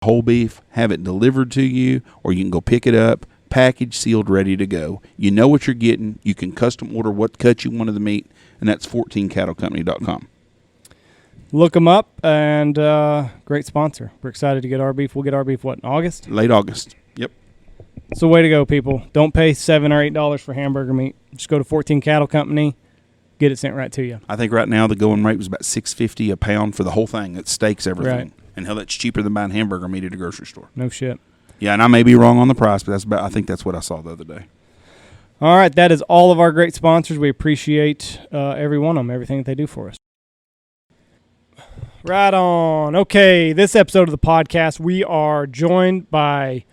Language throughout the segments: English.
whole beef, have it delivered to you, or you can go pick it up, packaged, sealed, ready to go. You know what you're getting. You can custom order what cut you want of the meat, and that's 14cattlecompany.com. Look them up, and great sponsor. We're excited to get our beef. We'll get our beef, what, in August? Late August. Yep. So way to go, people. Don't pay $7 or $8 for hamburger meat. Just go to 14 Cattle Company, get it sent right to you. I think right now the going rate was about $6.50 a pound for the whole thing. It steaks everything. Right. And hell, that's cheaper than buying hamburger meat at a grocery store. No shit. Yeah, and I may be wrong on the price, but I think that's what I saw the other day. All right, that is all of our great sponsors. We appreciate every one of them, everything that they do for us. Right on. Okay, this episode of the podcast, we are joined by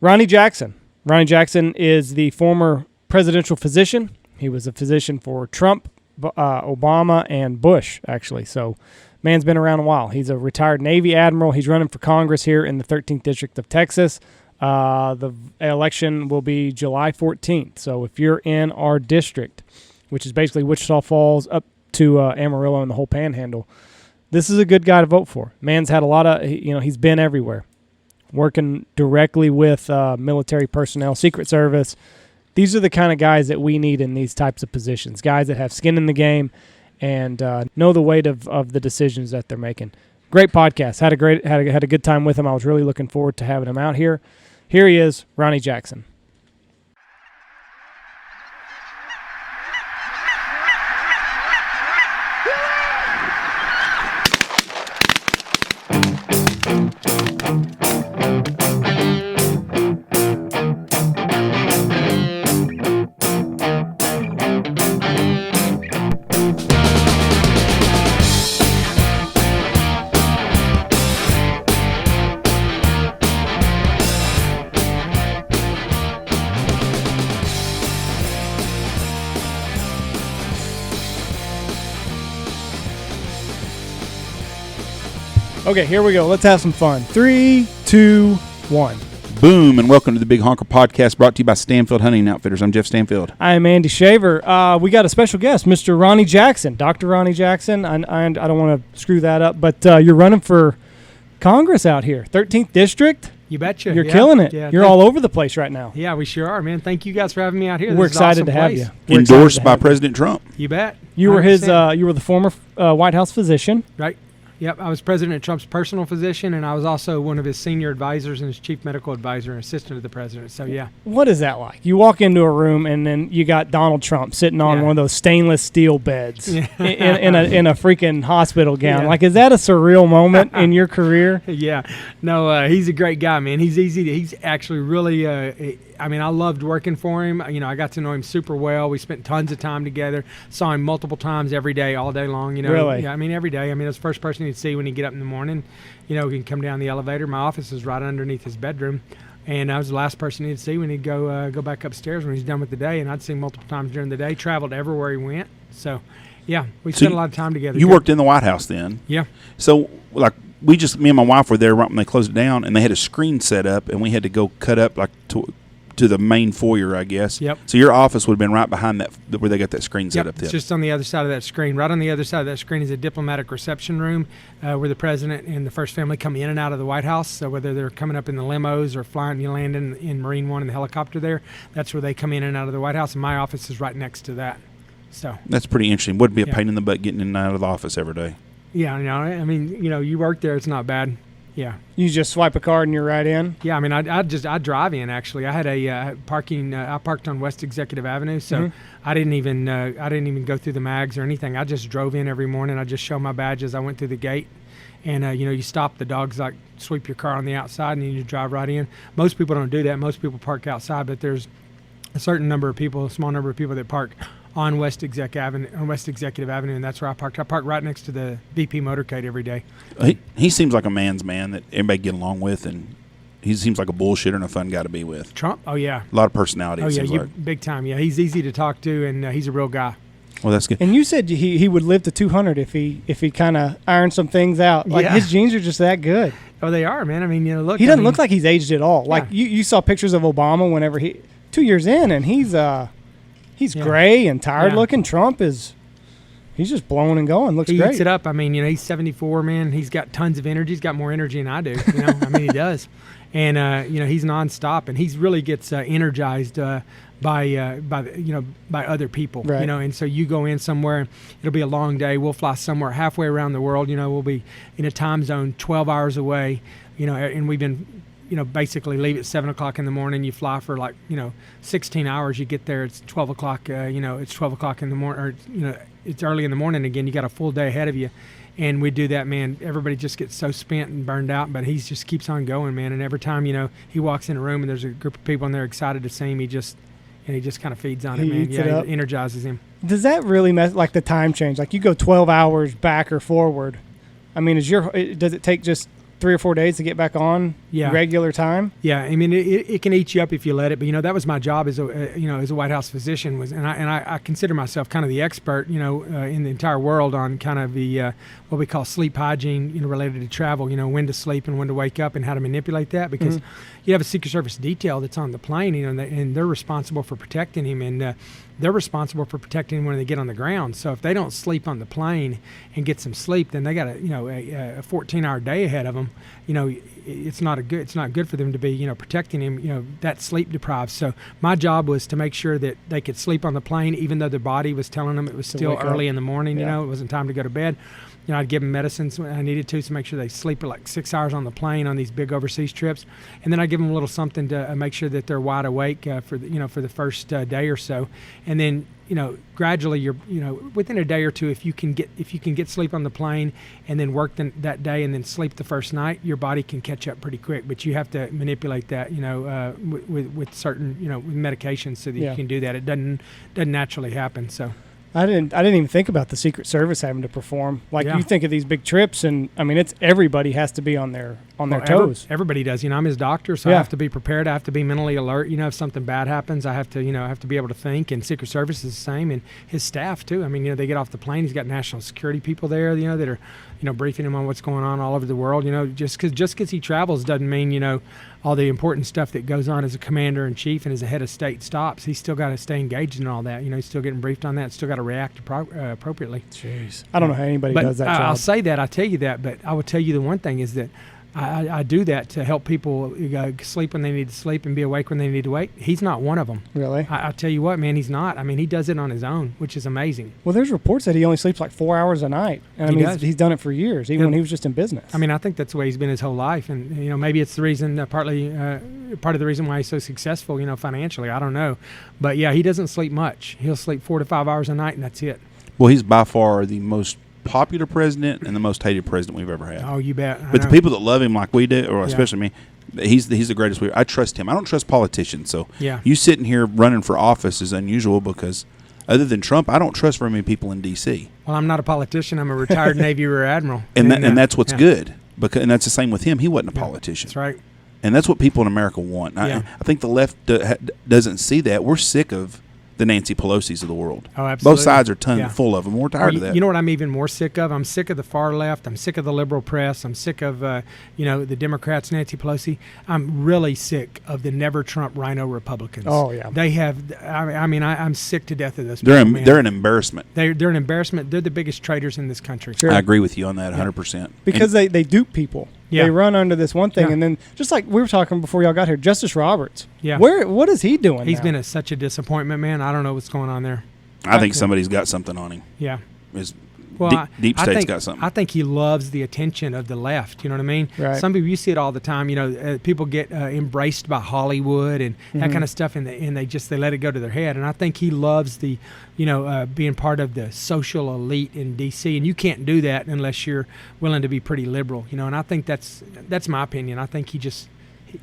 Ronny Jackson. Ronny Jackson is the former presidential physician. He was a physician for Trump, Obama, and Bush, actually. So, man's been around a while. He's a retired Navy admiral. He's running for Congress here in the 13th District of Texas. The election will be July 14th. So if you're in our district, which is basically Wichita Falls up to Amarillo and the whole Panhandle, this is a good guy to vote for. Man's had a lot of, he's been everywhere, working directly with military personnel, Secret Service. These are the kind of guys that we need in these types of positions, guys that have skin in the game and know the weight of the decisions that they're making. Great podcast. Had a good time with him. I was really looking forward to having him out here. Here he is, Ronny Jackson. Okay, here we go. Let's have some fun. 3, 2, 1. Boom, and welcome to the Big Honker Podcast, brought to you by Stanfield Hunting Outfitters. I'm Jeff Stanfield. I am Andy Shaver. We got a special guest, Mr. Ronny Jackson, Dr. Ronny Jackson. I don't want to screw that up, but you're running for Congress out here, 13th District. You betcha. You're killing it. Yeah, you're all over the place right now. Yeah, we sure are, man. Thank you guys for having me out here. We're excited to have you. Endorsed by President Trump. You bet. You were you were the former White House physician. Right. Yep, I was President Trump's personal physician, and I was also one of his senior advisors and his chief medical advisor and assistant to the president. So, yeah. What is that like? You walk into a room, and then you got Donald Trump sitting on one of those stainless steel beds in a freaking hospital gown. Yeah. Like, is that a surreal moment in your career? Yeah. No, he's a great guy, man. He's actually really I loved working for him. I got to know him super well. We spent tons of time together. Saw him multiple times every day, all day long. Really? Yeah, every day. That's the first person he'd see when he'd get up in the morning. He can come down the elevator. My office is right underneath his bedroom. And I was the last person he'd see when he'd go back upstairs when he's done with the day. And I'd see him multiple times during the day. Traveled everywhere he went. So, yeah, we spent a lot of time together. You worked in the White House then? Yeah. So, me and my wife were there right when they closed it down, and they had a screen set up, and we had to go cut up to the main foyer, I guess. Yep. So your office would have been right behind that, where they got that screen set up there. It's just on the other side of that screen. Right on the other side of that screen is a diplomatic reception room where the president and the first family come in and out of the White House. So whether they're coming up in the limos or flying, landing in Marine One in the helicopter there, that's where they come in and out of the White House. And my office is right next to that. So that's pretty interesting. Wouldn't be a pain in the butt getting in and out of the office every day. Yeah, you work there, it's not bad. Yeah. You just swipe a card and you're right in? Yeah, I drive in, actually. I had a parking, I parked on West Executive Avenue, so I didn't even go through the mags or anything. I just drove in every morning. I just show my badge as I went through the gate. And, you stop, the dogs sweep your car on the outside and you drive right in. Most people don't do that. Most people park outside, but there's a small number of people that park on West Executive Avenue, and that's where I parked. I park right next to the VP motorcade every day. He seems like a man's man that everybody get along with, and he seems like a bullshitter and a fun guy to be with. Trump? Oh, yeah. A lot of personality. Oh, yeah, big time. Yeah, he's easy to talk to, and he's a real guy. Well, that's good. And you said he would live to 200 if he kind of ironed some things out. His genes are just that good. Oh, they are, man. Look. He doesn't look like he's aged at all. Yeah. Like you saw pictures of Obama whenever 2 years in, and he's gray and tired looking. Trump He's just blowing and going. Looks he great. eats it up. I mean, he's 74, man. He's got tons of energy. He's got more energy than I do. I mean, he does. And he's nonstop, and he really gets energized by other people. Right. And so you go in somewhere, it'll be a long day. We'll fly somewhere halfway around the world. We'll be in a time zone 12 hours away. And we've been basically leave at 7 o'clock in the morning. You fly for 16 hours. You get there. It's 12 o'clock. It's 12 o'clock in the morning, or it's early in the morning again. You got a full day ahead of you, and we do that, man. Everybody just gets so spent and burned out, but he just keeps on going, man. And every time he walks in a room and there's a group of people and they're excited to see him, he just kind of feeds on it, man. Yeah, it energizes him. Does that really mess the time change? Like you go 12 hours back or forward. I mean, does it take just 3 or 4 days to get back on regular time? Yeah, I mean it can eat you up if you let it. But that was my job as a White House physician and I consider myself kind of the expert in the entire world on kind of the what we call sleep hygiene related to travel. When to sleep and when to wake up and how to manipulate that, because you have a Secret Service detail that's on the plane, and they're responsible for protecting him, and they're responsible for protecting him when they get on the ground. So if they don't sleep on the plane and get some sleep, then they got a 14-hour day ahead of them. It's not good for them to be protecting him that sleep deprived. So my job was to make sure that they could sleep on the plane, even though their body was telling them it was still early in the morning. It wasn't time to go to bed. I'd give them medicines when I needed to make sure they sleep for 6 hours on the plane on these big overseas trips, and then I give them a little something to make sure that they're wide awake for the first day or so, and then gradually you're within a day or two, if you can get sleep on the plane and then work that day and then sleep the first night, your body can catch up pretty quick. But you have to manipulate that with certain with medications so that you can do that. It doesn't naturally happen. So. I didn't even think about the Secret Service having to perform. You think of these big trips, and I mean, it's everybody has to be on their toes. Everybody does. I'm his doctor, so I have to be prepared. I have to be mentally alert. If something bad happens, I have to be able to think. And Secret Service is the same, and his staff too. I mean, they get off the plane. He's got national security people there, that are briefing him on what's going on all over the world. Just because he travels doesn't mean all the important stuff that goes on as a commander in chief and as a head of state stops. He's still got to stay engaged in all that. He's still getting briefed on that. Still got to react appropriately. Jeez, I don't know how anybody does that job. I'll say that. I tell you that, but I will tell you the one thing is that I do that to help people sleep when they need to sleep and be awake when they need to wake. He's not one of them. Really? I'll tell you what, man, he's not. I mean, he does it on his own, which is amazing. Well, there's reports that he only sleeps 4 hours a night. And he's done it for years, even when he was just in business. I mean, I think that's the way he's been his whole life. And, maybe it's the reason, partly part of the reason why he's so successful, financially. I don't know. But, yeah, he doesn't sleep much. He'll sleep 4 to 5 hours a night, and that's it. Well, he's by far the most popular president and the most hated president we've ever had. Oh, you bet. But the people that love him like we do, or especially me, he's the greatest. I trust him. I don't trust politicians. So you sitting here running for office is unusual because other than Trump, I don't trust very many people in D.C. Well, I'm not a politician. I'm a retired Navy Rear Admiral. And that's what's good. And that's the same with him. He wasn't a politician. That's right. And that's what people in America want. I think the left doesn't see that. We're sick of the Nancy Pelosi's of the world. Oh, absolutely. Both sides are full of them. We're tired of that. You know what I'm even more sick of? I'm sick of the far left. I'm sick of the liberal press. I'm sick of, the Democrats, Nancy Pelosi. I'm really sick of the never Trump rhino Republicans. Oh, yeah. They have, I'm sick to death of those people, man. They're an embarrassment. They're an embarrassment. They're the biggest traitors in this country. Sure. I agree with you on that 100%. Because they dupe people. Yeah. They run under this one thing, and then just like we were talking before y'all got here, Justice Roberts. Yeah. What is he doing? He's now? been such a disappointment, man. I don't know what's going on there. I think somebody's got something on him. Yeah. Deep State's got something. I think he loves the attention of the left. You know what I mean? Right. Some people, you see it all the time. People get embraced by Hollywood and that kind of stuff, and they let it go to their head. And I think he loves the, being part of the social elite in D.C. And you can't do that unless you're willing to be pretty liberal. And I think that's my opinion. I think he just,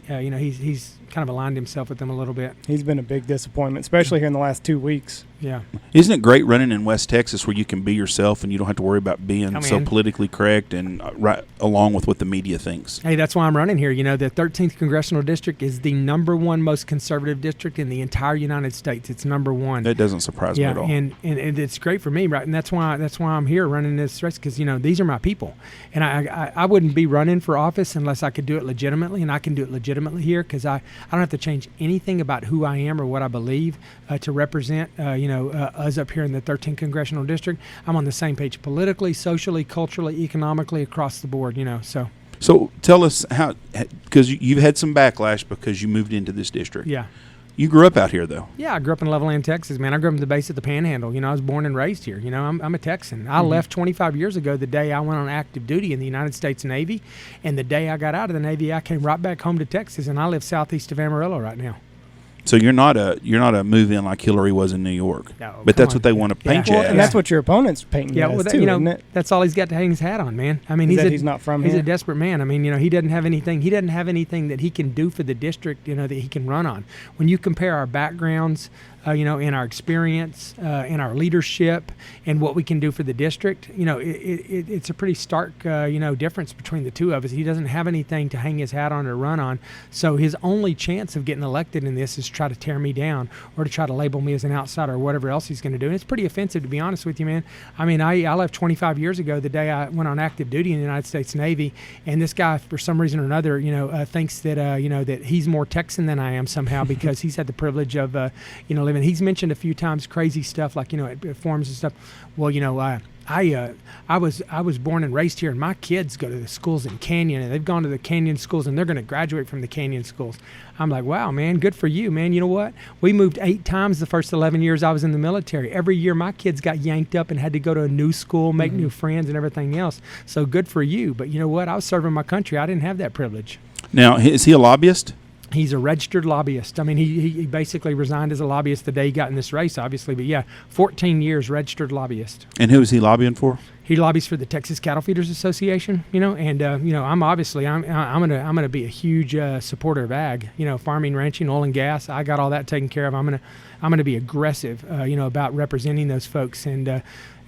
he's kind of aligned himself with them a little bit. He's been a big disappointment, especially here in the last 2 weeks. Yeah. Isn't it great running in West Texas where you can be yourself and you don't have to worry about being so politically correct and right along with what the media thinks? Hey, that's why I'm running here. The 13th Congressional District is the #1 most conservative district in the entire United States. It's #1. That doesn't surprise me at all. And it's great for me, right? And that's why I'm here running this race because, these are my people. And I wouldn't be running for office unless I could do it legitimately, and I can do it legitimately here because I don't have to change anything about who I am or what I believe to represent, us up here in the 13th Congressional District. I'm on the same page politically, socially, culturally, economically, across the board, so. So tell us how, because you've had some backlash because you moved into this district. Yeah. You grew up out here, though. Yeah, I grew up in Levelland, Texas, man. I grew up in the base of the Panhandle. I was born and raised here. I'm a Texan. I left 25 years ago the day I went on active duty in the United States Navy. And the day I got out of the Navy, I came right back home to Texas, and I live southeast of Amarillo right now. So you're not a move-in like Hillary was in New York. No, but that's on. what they want to paint you Well, as. and that's what your opponent's painting you as, too, isn't it? That's all he's got to hang his hat on, man. I mean, he's not from he's here? a desperate man. I mean, he doesn't have anything. He doesn't have anything that he can do for the district, that he can run on. When you compare our backgrounds, in our experience, in our leadership, and what we can do for the district, it's a pretty stark, difference between the two of us. He doesn't have anything to hang his hat on or run on. So his only chance of getting elected in this is to try to tear me down or to try to label me as an outsider or whatever else he's going to do. And it's pretty offensive, to be honest with you, man. I mean, I left 25 years ago the day I went on active duty in the United States Navy, and this guy, for some reason or another, thinks that, that he's more Texan than I am somehow because he's had the privilege of, living. He's mentioned a few times crazy stuff like, at forums and stuff. Well, I was born and raised here, and my kids go to the schools in Canyon, and they've gone to the Canyon schools, and they're going to graduate from the Canyon schools. I'm like, wow, man, good for you, man. You know what? We moved 8 times the first 11 years I was in the military. Every year my kids got yanked up and had to go to a new school, make new friends and everything else. So good for you. But you know what? I was serving my country. I didn't have that privilege. Now, is he a lobbyist? He's a registered lobbyist. I mean, he basically resigned as a lobbyist the day he got in this race, obviously. But yeah, 14 years registered lobbyist. And who is he lobbying for? He lobbies for the Texas Cattle Feeders Association, and I'm gonna be a huge supporter of ag, farming, ranching, oil and gas. I got all that taken care of. I'm gonna be aggressive, about representing those folks, and I'm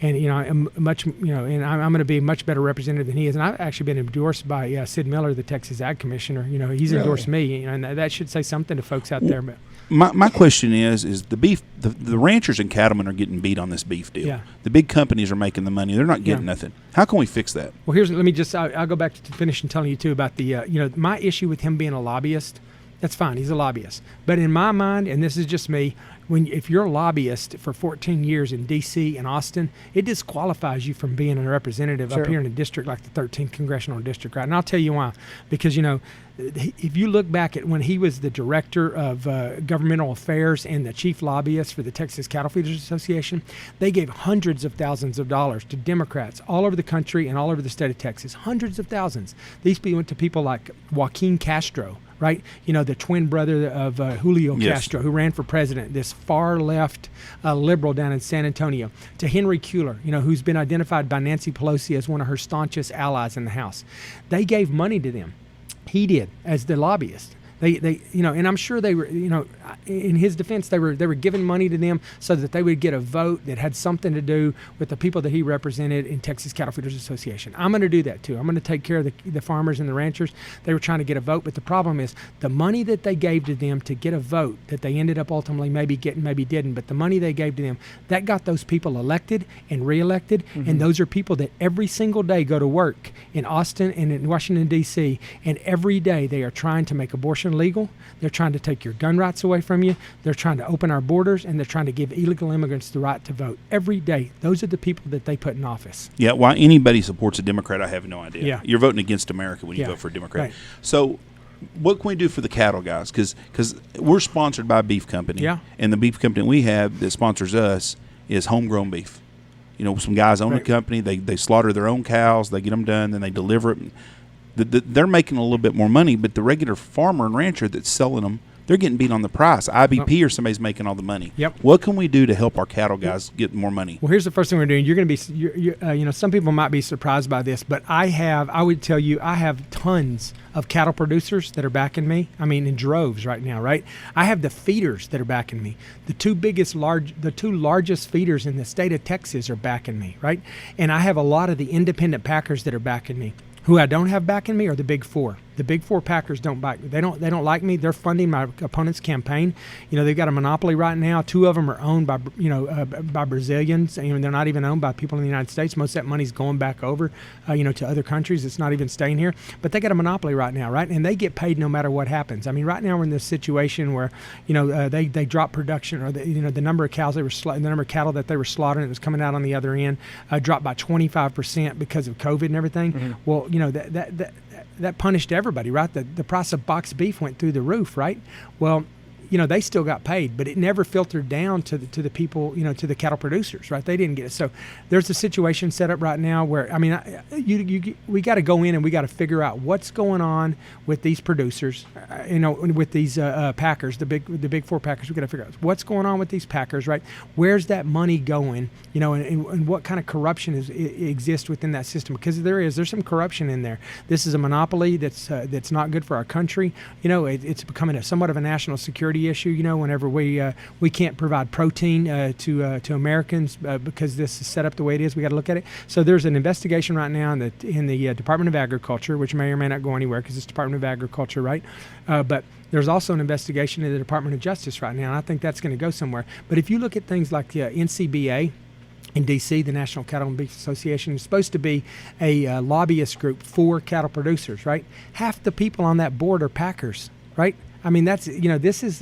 going to be a much better representative than he is. And I've actually been endorsed by Sid Miller, the Texas Ag Commissioner. He's endorsed me, and that should say something to folks out there. But My question is the beef, the ranchers and cattlemen are getting beat on this beef deal. Yeah. The big companies are making the money. They're not getting nothing. How can we fix that? Well, I'll go back to finish and telling you too about the, my issue with him being a lobbyist. That's fine. He's a lobbyist. But in my mind, and this is just me, if you're a lobbyist for 14 years in D.C. and Austin, it disqualifies you from being a representative up here in a district like the 13th Congressional District, right? And I'll tell you why. Because, if you look back at when he was the director of governmental affairs and the chief lobbyist for the Texas Cattle Feeders Association, they gave hundreds of thousands of dollars to Democrats all over the country and all over the state of Texas. Hundreds of thousands. These people went to people like Joaquin Castro, right? The twin brother of Julio Castro, who ran for president, this far left liberal down in San Antonio, to Henry Kuehler, who's been identified by Nancy Pelosi as one of her staunchest allies in the House. They gave money to them. He did, as the lobbyist. They and I'm sure they were, in his defense, they were giving money to them so that they would get a vote that had something to do with the people that he represented in Texas Cattle Feeders Association. I'm going to do that too. I'm going to take care of the farmers and the ranchers. They were trying to get a vote, but the problem is the money that they gave to them to get a vote that they ended up ultimately maybe getting, maybe didn't, but the money they gave to them, that got those people elected and reelected, and those are people that every single day go to work in Austin and in Washington, D.C., and every day they are trying to make abortion legal. They're trying to take your gun rights away from you. They're trying to open our borders, and they're trying to give illegal immigrants the right to vote. Every day, those are the people that they put in office. Yeah, why anybody supports a Democrat, I have no idea. Yeah. You're voting against America when you vote for a Democrat. Right. So what can we do for the cattle guys? Because we're sponsored by a beef company, and the beef company we have that sponsors us is homegrown beef. Some guys own the company. They slaughter their own cows. They get them done, then they deliver it. They're making a little bit more money, but the regular farmer and rancher that's selling them, they're getting beat on the price. IBP or somebody's making all the money. Yep. What can we do to help our cattle guys get more money? Well, here's the first thing we're doing. You're going to be, some people might be surprised by this, but I would tell you, I have tons of cattle producers that are backing me. I mean, in droves right now, right? I have the feeders that are backing me. The two largest feeders in the state of Texas are backing me, right? And I have a lot of the independent packers that are backing me. Who I don't have backing me are the big four. The big four packers don't bite me. They don't like me. They're funding my opponent's campaign. They've got a monopoly right now. 2 of them are owned by by Brazilians. They're not even owned by people in the United States. Most of that money's going back over to other countries. It's not even staying here. But they got a monopoly right now, right? And they get paid no matter what happens. I mean, right now we're in this situation where they drop production, or the number of cows the number of cattle that they were slaughtering that was coming out on the other end dropped by 25% because of COVID and everything. Mm-hmm. Well, that punished everybody, right? The price of boxed beef went through the roof, right? Well, they still got paid, but it never filtered down to the people, to the cattle producers, right? They didn't get it. So there's a situation set up right now where, I mean, we got to go in and we got to figure out what's going on with these producers, with these packers, the big four packers. We got to figure out what's going on with these packers, right? Where's that money going, and what kind of corruption exists within that system? Because there's some corruption in there. This is a monopoly that's not good for our country. It's becoming somewhat of a national security issue, whenever we can't provide protein to Americans because this is set up the way it is. We got to look at it. So there's an investigation right now in the Department of Agriculture, which may or may not go anywhere because it's Department of Agriculture, right? But there's also an investigation in the Department of Justice right now, and I think that's going to go somewhere. But if you look at things like the NCBA in D.C., the National Cattle and Beef Association, is supposed to be a lobbyist group for cattle producers, right? Half the people on that board are packers, right? I mean, that's this is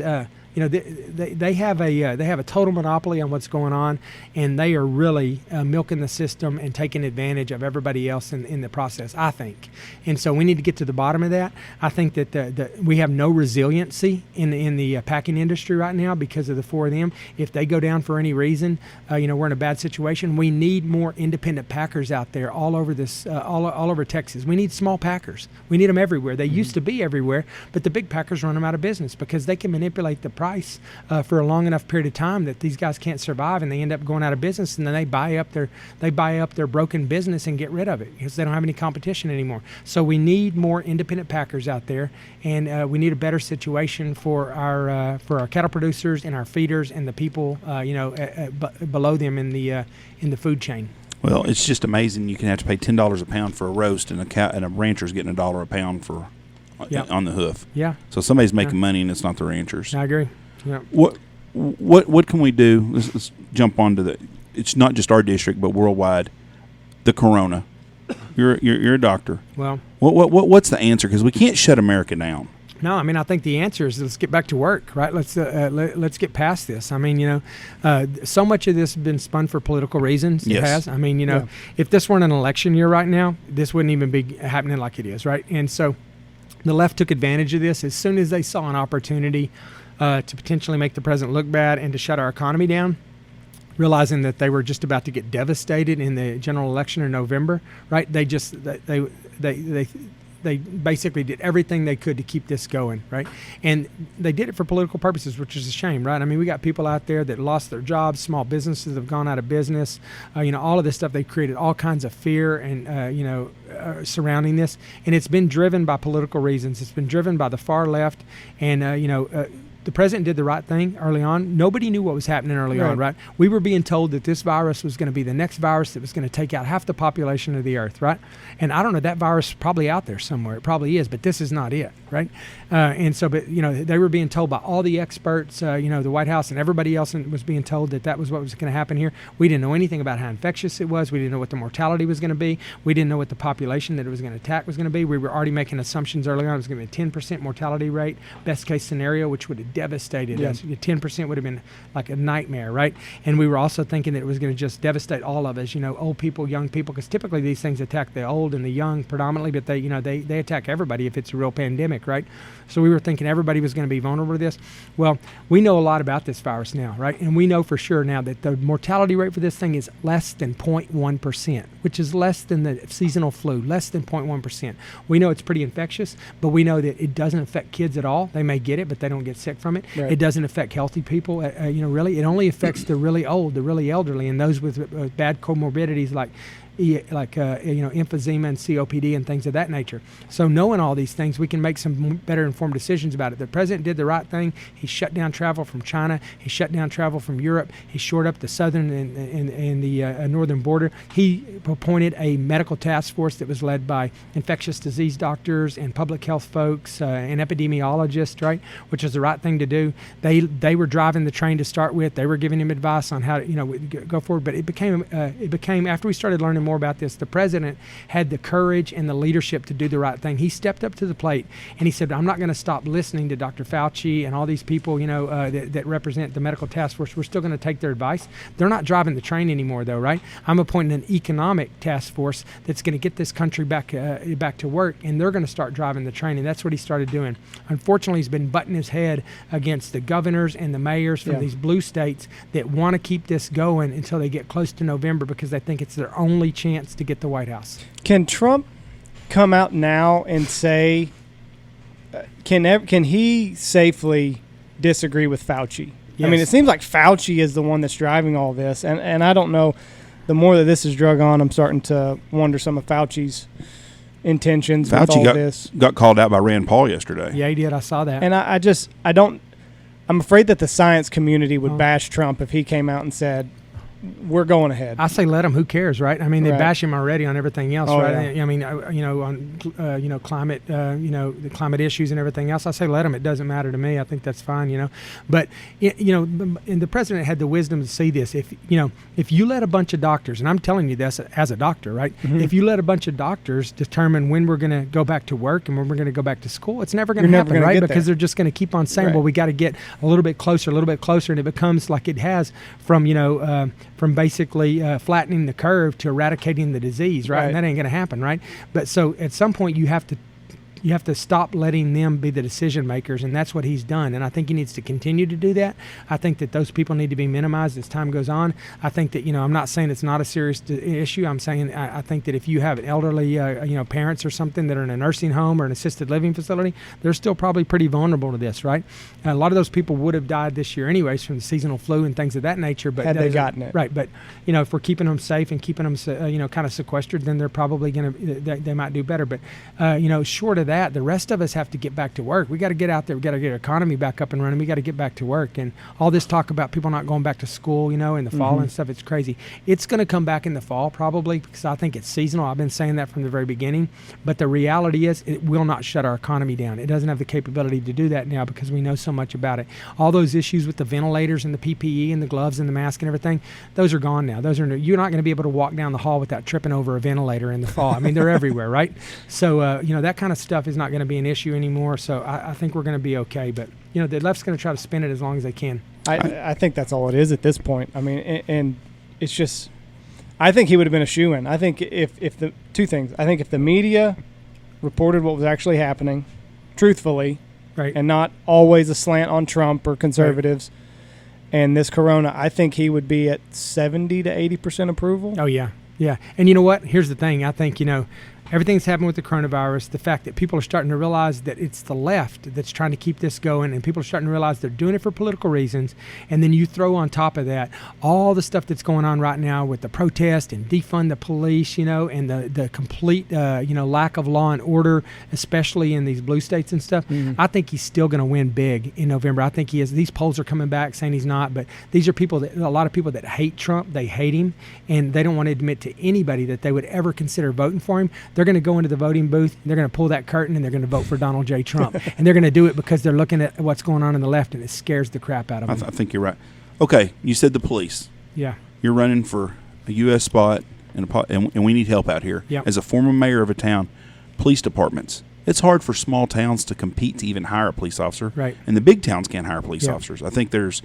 they have a total monopoly on what's going on, and they are really milking the system and taking advantage of everybody else in the process, I think. And so we need to get to the bottom of that. I think that we have no resiliency in the packing industry right now because of the 4 of them. If they go down for any reason, we're in a bad situation. We need more independent packers out there all over all over Texas. We need small packers. We need them everywhere. They used to be everywhere, but the big packers run them out of business because they can manipulate the price for a long enough period of time that these guys can't survive, and they end up going out of business, and then they buy up their broken business and get rid of it because they don't have any competition anymore. So we need more independent packers out there, and we need a better situation for our cattle producers and our feeders and the people below them in the food chain. Well, it's just amazing. You can have to pay $10 a pound for a roast, and a rancher's getting $1 a pound for on the hoof. Yeah. So somebody's making money, and it's not the ranchers. I agree. Yeah. What can we do? Let's jump onto it's not just our district, but worldwide. The corona. You're a doctor. Well, what's the answer? Because we can't shut America down. No, I mean, I think the answer is let's get back to work, right? Let's get past this. I mean, so much of this has been spun for political reasons. Yes. It has. I mean, if this weren't an election year right now, this wouldn't even be happening like it is, right? And so the left took advantage of this as soon as they saw an opportunity to potentially make the president look bad and to shut our economy down, realizing that they were just about to get devastated in the general election in November, right? They basically did everything they could to keep this going, right? And they did it for political purposes, which is a shame, right? I mean, we got people out there that lost their jobs, small businesses have gone out of business, all of this stuff. They created all kinds of fear and, surrounding this. And it's been driven by political reasons. It's been driven by the far left and, the president did the right thing early on. Nobody knew what was happening early on, right? We were being told that this virus was going to be the next virus that was going to take out half the population of the earth, right? And I don't know, that virus is probably out there somewhere. It probably is, but this is not it, right? They were being told by all the experts, the White House and everybody else was being told that was what was going to happen here. We didn't know anything about how infectious it was. We didn't know what the mortality was going to be. We didn't know what the population that it was going to attack was going to be. We were already making assumptions early on. It was going to be a 10% mortality rate, best case scenario, which would have devastated us. 10% would have been like a nightmare, right? And we were also thinking that it was going to just devastate all of us, old people, young people, because typically these things attack the old and the young predominantly, but they attack everybody if it's a real pandemic, right? So we were thinking everybody was going to be vulnerable to this. Well, we know a lot about this virus now, right? And we know for sure now that the mortality rate for this thing is less than 0.1%, which is less than the seasonal flu, less than 0.1%. We know it's pretty infectious, but we know that it doesn't affect kids at all. They may get it, but they don't get sick from it. Right. It doesn't affect healthy people, really. It only affects the really old, the really elderly, and those with bad comorbidities like emphysema and COPD and things of that nature. So knowing all these things, we can make some better informed decisions about it. The president did the right thing. He shut down travel from China. He shut down travel from Europe. He shored up the southern and the northern border. He appointed a medical task force that was led by infectious disease doctors and public health folks and epidemiologists, right, which is the right thing to do. They were driving the train to start with. They were giving him advice on how to go forward. But it became after we started learning more about this, the president had the courage and the leadership to do the right thing. He stepped up to the plate and he said, I'm not going to stop listening to Dr. Fauci and all these people, that represent the medical task force. We're still going to take their advice. They're not driving the train anymore, though, right? I'm appointing an economic task force that's going to get this country back to work, and they're going to start driving the train, and that's what he started doing. Unfortunately, he's been butting his head against the governors and the mayors from these blue states that want to keep this going until they get close to November because they think it's their only chance to get the White House. Can Trump come out now and say, can he safely disagree with Fauci? Yes. I mean, it seems like Fauci is the one that's driving all this, and I don't know. The more that this is drug on, I'm starting to wonder some of Fauci's intentions with all this. Got called out by Rand Paul yesterday. Yeah, he did. I saw that. And I'm afraid that the science community would bash Trump if he came out and said, we're going ahead. I say let them. Who cares, right? I mean, they bash him already on everything else, right? Yeah. I mean, on climate, the climate issues and everything else. I say let them. It doesn't matter to me. I think that's fine, But and the president had the wisdom to see this. If you let a bunch of doctors, and I'm telling you this as a doctor, right? Mm-hmm. If you let a bunch of doctors determine when we're going to go back to work and when we're going to go back to school, it's never going to happen, right? Because they're just going to keep on saying, well, we got to get a little bit closer, and it becomes like it has from basically flattening the curve to eradicating the disease, right? And that ain't going to happen, right? But so at some point you have to stop letting them be the decision makers, and that's what he's done. And I think he needs to continue to do that. I think that those people need to be minimized as time goes on. I think that I'm not saying it's not a serious issue. I'm saying I think that if you have elderly parents or something that are in a nursing home or an assisted living facility, they're still probably pretty vulnerable to this, right? And a lot of those people would have died this year anyways from the seasonal flu and things of that nature. But had they gotten it, right? But if we're keeping them safe and keeping them kind of sequestered, then they're probably they might do better. But short of that, the rest of us have to get back to work. We got to get out there. We got to get our economy back up and running. We got to get back to work. And all this talk about people not going back to school, in the fall and stuff, it's crazy. It's going to come back in the fall probably because I think it's seasonal. I've been saying that from the very beginning. But the reality is it will not shut our economy down. It doesn't have the capability to do that now because we know so much about it. All those issues with the ventilators and the PPE and the gloves and the mask and everything, those are gone now. You're not going to be able to walk down the hall without tripping over a ventilator in the fall. I mean, they're everywhere, right? So, that kind of stuff is not going to be an issue anymore. So I think we're going to be okay. But, the left's going to try to spin it as long as they can. I think that's all it is at this point. I mean, and it's just – I think he would have been a shoo-in. I think if the – two things. I think if the media reported what was actually happening truthfully and not always a slant on Trump or conservatives and this corona, I think he would be at 70 to 80% approval. Oh, yeah. Yeah. And you know what? Here's the thing. I think, everything's happened with the coronavirus. The fact that people are starting to realize that it's the left that's trying to keep this going, and people are starting to realize they're doing it for political reasons. And then you throw on top of that all the stuff that's going on right now with the protest and defund the police, and the complete, lack of law and order, especially in these blue states and stuff. Mm-hmm. I think he's still going to win big in November. I think he is. These polls are coming back saying he's not, but these are a lot of people that hate Trump. They hate him, and they don't want to admit to anybody that they would ever consider voting for him. They're going to go into the voting booth, and they're going to pull that curtain, and they're going to vote for Donald J. Trump. And they're going to do it because they're looking at what's going on the left, and it scares the crap out of them. I think you're right. Okay, you said the police. Yeah. You're running for a U.S. spot, and we need help out here. Yep. As a former mayor of a town, police departments. It's hard for small towns to compete to even hire a police officer. Right. And the big towns can't hire police officers. I think there's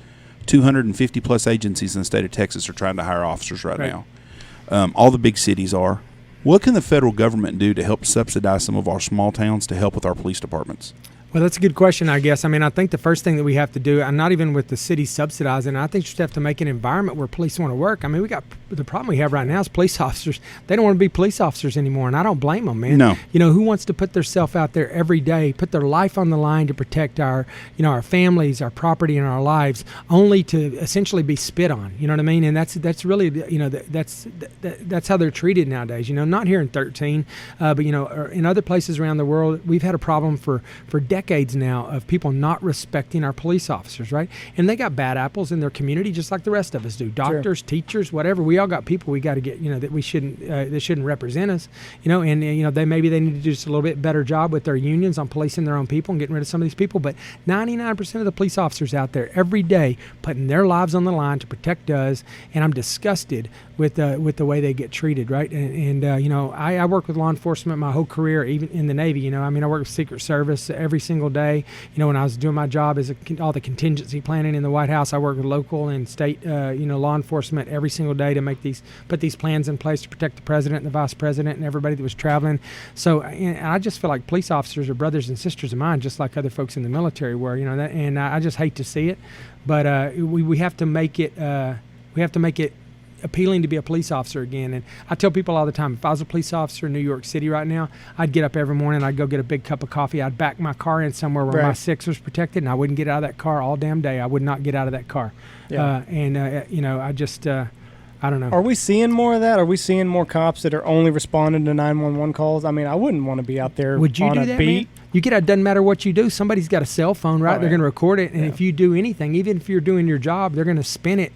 250-plus agencies in the state of Texas are trying to hire officers right now. All the big cities are. What can the federal government do to help subsidize some of our small towns to help with our police departments? Well, that's a good question, I guess. I mean, I think the first thing that we have to do, and not even with the city subsidizing, I think you just have to make an environment where police want to work. I mean, the problem we have right now is police officers. They don't want to be police officers anymore, and I don't blame them, man. No. Who wants to put themselves out there every day, put their life on the line to protect our families, our property, and our lives, only to essentially be spit on? You know what I mean? And that's really, that's how they're treated nowadays. Not here in 13, but in other places around the world, we've had a problem for decades now of people not respecting our police officers, right? And they got bad apples in their community just like the rest of us do. Doctors, sure. Teachers, whatever. We all got people we got to get, that we shouldn't, they shouldn't represent us, and they need to do just a little bit better job with their unions on policing their own people and getting rid of some of these people. But 99% of the police officers out there every day putting their lives on the line to protect us, and I'm disgusted with the way they get treated, right? And I work with law enforcement my whole career, even in the Navy. I work with Secret Service every single day. When I was doing my job as all the contingency planning in the White House, I work with local and state law enforcement every single day to put these plans in place to protect the president and the vice president and everybody that was traveling. So I just feel like police officers are brothers and sisters of mine, just like other folks in the military were. And I just hate to see it, but we have to make it. We have to make it appealing to be a police officer again. And I tell people all the time, if I was a police officer in New York City right now, I'd get up every morning, I'd go get a big cup of coffee, I'd back my car in somewhere where my six was protected, and I wouldn't get out of that car all damn day. I would not get out of that car. Yeah. I just I don't know. Are we seeing more of that? Are we seeing more cops that are only responding to 911 calls? I mean, I wouldn't want to be out there Would you on do a that, beat. Man? You get out, it doesn't matter what you do. Somebody's got a cell phone, right? Oh, They're going to record it. And if you do anything, even if you're doing your job, they're going to spin it,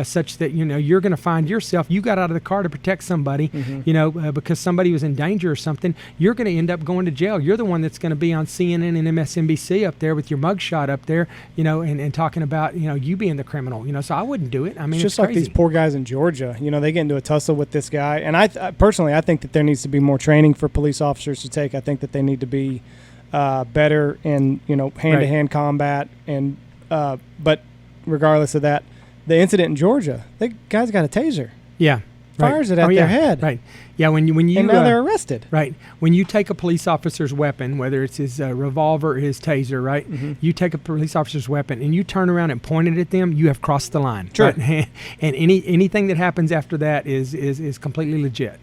such that, you're going to find yourself, you got out of the car to protect somebody, because somebody was in danger or something. You're going to end up going to jail. You're the one that's going to be on CNN and MSNBC up there with your mugshot up there, and talking about, you being the criminal, So I wouldn't do it. I mean, it's just crazy. Like these poor guys in Georgia, they get into a tussle with this guy. And I personally, I think that there needs to be more training for police officers to take. I think that they need to be better in hand-to-hand combat, and but regardless of that, the incident in Georgia, the guy's got a taser. Yeah, fires it at their head. Right. Yeah, when you and now they're arrested. Right. When you take a police officer's weapon, whether it's his revolver or his taser, right? Mm-hmm. You take a police officer's weapon and you turn around and point it at them, you have crossed the line. Sure. Right? And anything that happens after that is completely legit.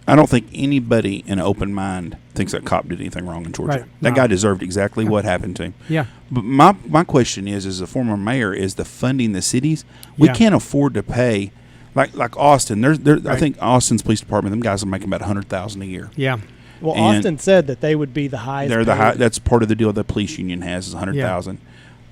I don't think anybody in an open mind thinks that cop did anything wrong in Georgia. Right. That guy deserved exactly what happened to him. Yeah. But my question is, as a former mayor, is the funding the cities. We can't afford to pay. Like Austin, right. I think Austin's police department, them guys are making about $100,000 a year. Yeah. Well, and Austin said that they would be the highest. They're the high. That's part of the deal the police union has is $100,000. Yeah.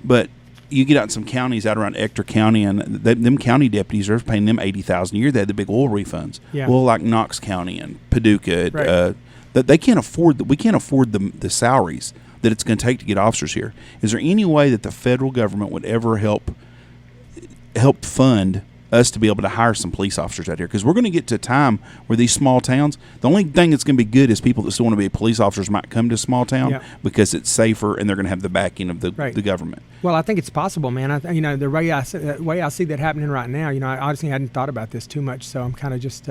But you get out in some counties out around Ector County, and them county deputies are paying them $80,000 a year. They had the big oil refunds. Yeah. Well, like Knox County and Paducah, right. That they can't afford. We can't afford the salaries that it's going to take to get officers here. Is there any way that the federal government would ever help fund us to be able to hire some police officers out here? Because we're going to get to a time where these small towns, the only thing that's going to be good is people that still want to be police officers might come to a small town because it's safer and they're going to have the backing of the government. Well, I think it's possible, man. The way I see that happening right now, I honestly hadn't thought about this too much, so I'm kind of just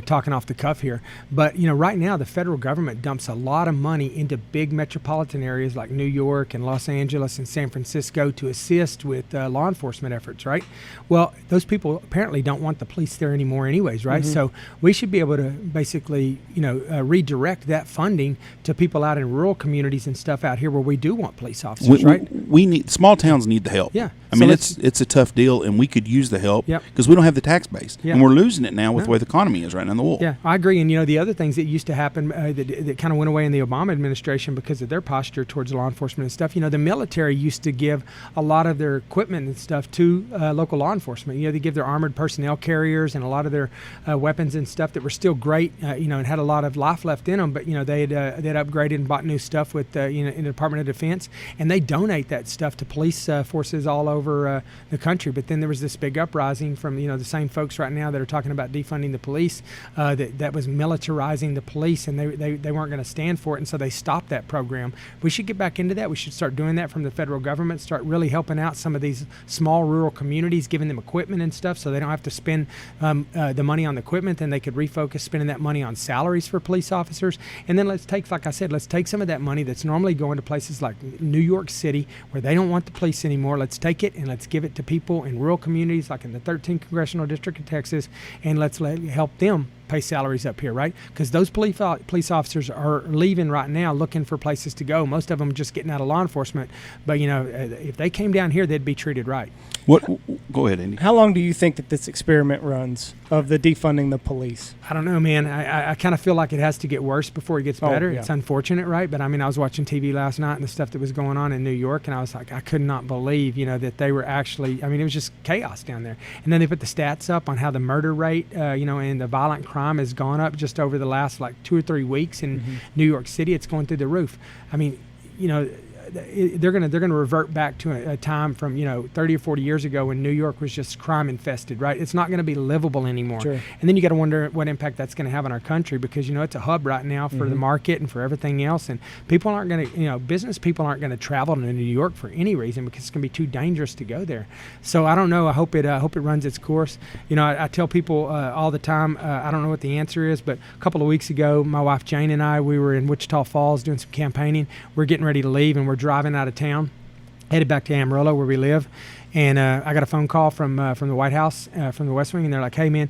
talking off the cuff here. But, right now the federal government dumps a lot of money into big metropolitan areas like New York and Los Angeles and San Francisco to assist with law enforcement efforts, right? Well, those people apparently don't want the police there anymore anyways, right? Mm-hmm. So we should be able to basically, redirect that funding to people out in rural communities and stuff out here where we do want police officers, right? We need, small towns need the help. Yeah. I mean, it's a tough deal, and we could use the help because we don't have the tax base. Yeah. And we're losing it now with the way the economy is right now in the wool. Yeah, I agree. And, the other things that used to happen that kind of went away in the Obama administration because of their posture towards law enforcement and stuff, the military used to give a lot of their equipment and stuff to local law enforcement. They give their armored personnel carriers and a lot of their weapons and stuff that were still great, and had a lot of life left in them, but, they'd upgraded and bought new stuff with, in the Department of Defense, and they donate that stuff to police forces all over the country. But then there was this big uprising from, the same folks right now that are talking about defunding the police, police, that was militarizing the police, and they weren't going to stand for it, and so they stopped that program. We should get back into that. We should start doing that from the federal government, start really helping out some of these small rural communities, giving them equipment and stuff so they don't have to spend the money on the equipment, and they could refocus spending that money on salaries for police officers. And then let's take some of that money that's normally going to places like New York City where they don't want the police anymore. Let's take it and let's give it to people in rural communities like in the 13th Congressional District of Texas, and let's help them pay salaries up here, right? Because those police officers are leaving right now looking for places to go. Most of them just getting out of law enforcement. But, if they came down here, they'd be treated right. Go ahead, Andy. How long do you think that this experiment runs of the defunding the police? I don't know, man. I kind of feel like it has to get worse before it gets better. Yeah. It's unfortunate, right? But, I was watching TV last night and the stuff that was going on in New York, and I was like, I could not believe, that they were actually, it was just chaos down there. And then they put the stats up on how the murder rate, and the violent crime has gone up just over the last 2 or 3 weeks in New York City. It's going through the roof. They're gonna revert back to a time from 30 or 40 years ago when New York was just crime infested, right? It's not going to be livable anymore. Sure. And then you got to wonder what impact that's going to have on our country, because it's a hub right now for the market and for everything else, and people aren't going to business people aren't going to travel to New York for any reason because it's going to be too dangerous to go there. So I don't know. I hope it runs its course. I tell people all the time, I don't know what the answer is, but a couple of weeks ago, my wife Jane and I, we were in Wichita Falls doing some campaigning. We're getting ready to leave, and we're driving out of town, headed back to Amarillo where we live, and I got a phone call from the White House, from the West Wing, and they're like, "Hey man,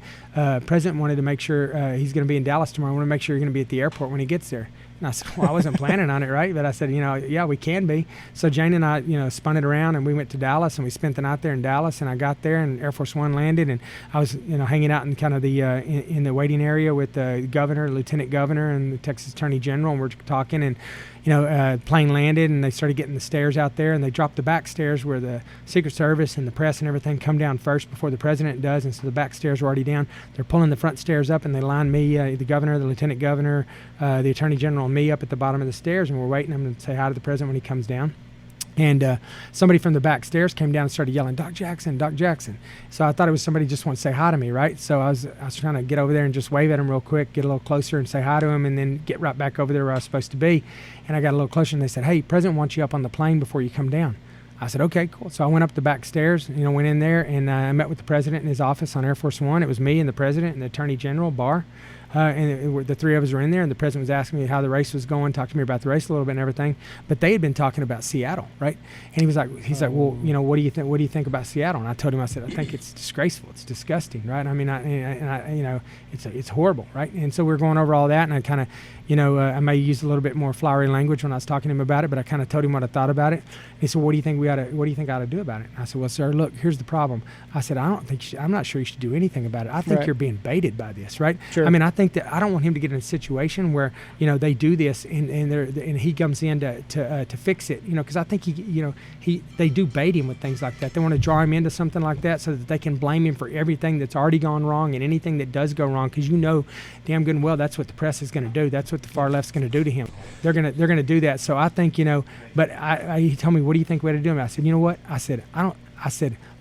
President wanted to make sure he's going to be in Dallas tomorrow. I want to make sure you're going to be at the airport when he gets there." And I said, well, I wasn't planning on it, right? But I said, yeah, we can be. So Jane and I, spun it around, and we went to Dallas, and we spent the night there in Dallas. And I got there, and Air Force One landed, and I was, hanging out in kind of the in the waiting area with the governor, lieutenant governor, and the Texas Attorney General, and we're talking, and plane landed, and they started getting the stairs out there, and they dropped the back stairs where the Secret Service and the press and everything come down first before the president does, and so the back stairs were already down. They're pulling the front stairs up, and they line me, the governor, the lieutenant governor, the attorney general, and me up at the bottom of the stairs, and we're waiting. I'm going to say hi to the president when he comes down. And somebody from the back stairs came down and started yelling, "Doc Jackson, Doc Jackson." So I thought it was somebody just want to say hi to me, right? So I was trying to get over there and just wave at him real quick, get a little closer and say hi to him, and then get right back over there where I was supposed to be. And I got a little closer, and they said, "Hey, President wants you up on the plane before you come down." I said, "Okay, cool." So I went up the back stairs, went in there, and I met with the president in his office on Air Force One. It was me and the president and the attorney general, Barr. And the three of us were in there, and the president was asking me how the race was going, talked to me about the race a little bit and everything. But they had been talking about Seattle, right? And he's like, well, what do you think? What do you think about Seattle? And I told him, I said, I think it's disgraceful, it's disgusting, right? It's horrible, right? And so we were going over all that, and I kind of, I may use a little bit more flowery language when I was talking to him about it, but I kind of told him what I thought about it. He said, what do you think I ought to do about it? And I said, well, sir, look, here's the problem. I said, I'm not sure you should do anything about it. I think you're being baited by this, right? Sure. I think that I don't want him to get in a situation where they do this and he comes in to fix it, because I think they do bait him with things like that. They want to draw him into something like that so that they can blame him for everything that's already gone wrong and anything that does go wrong, because damn good and well that's what the press is going to do. That's what the far left's going to do to him. They're going to do that. So I think but he told me, what do you think we ought to do? And I said, you know what? I said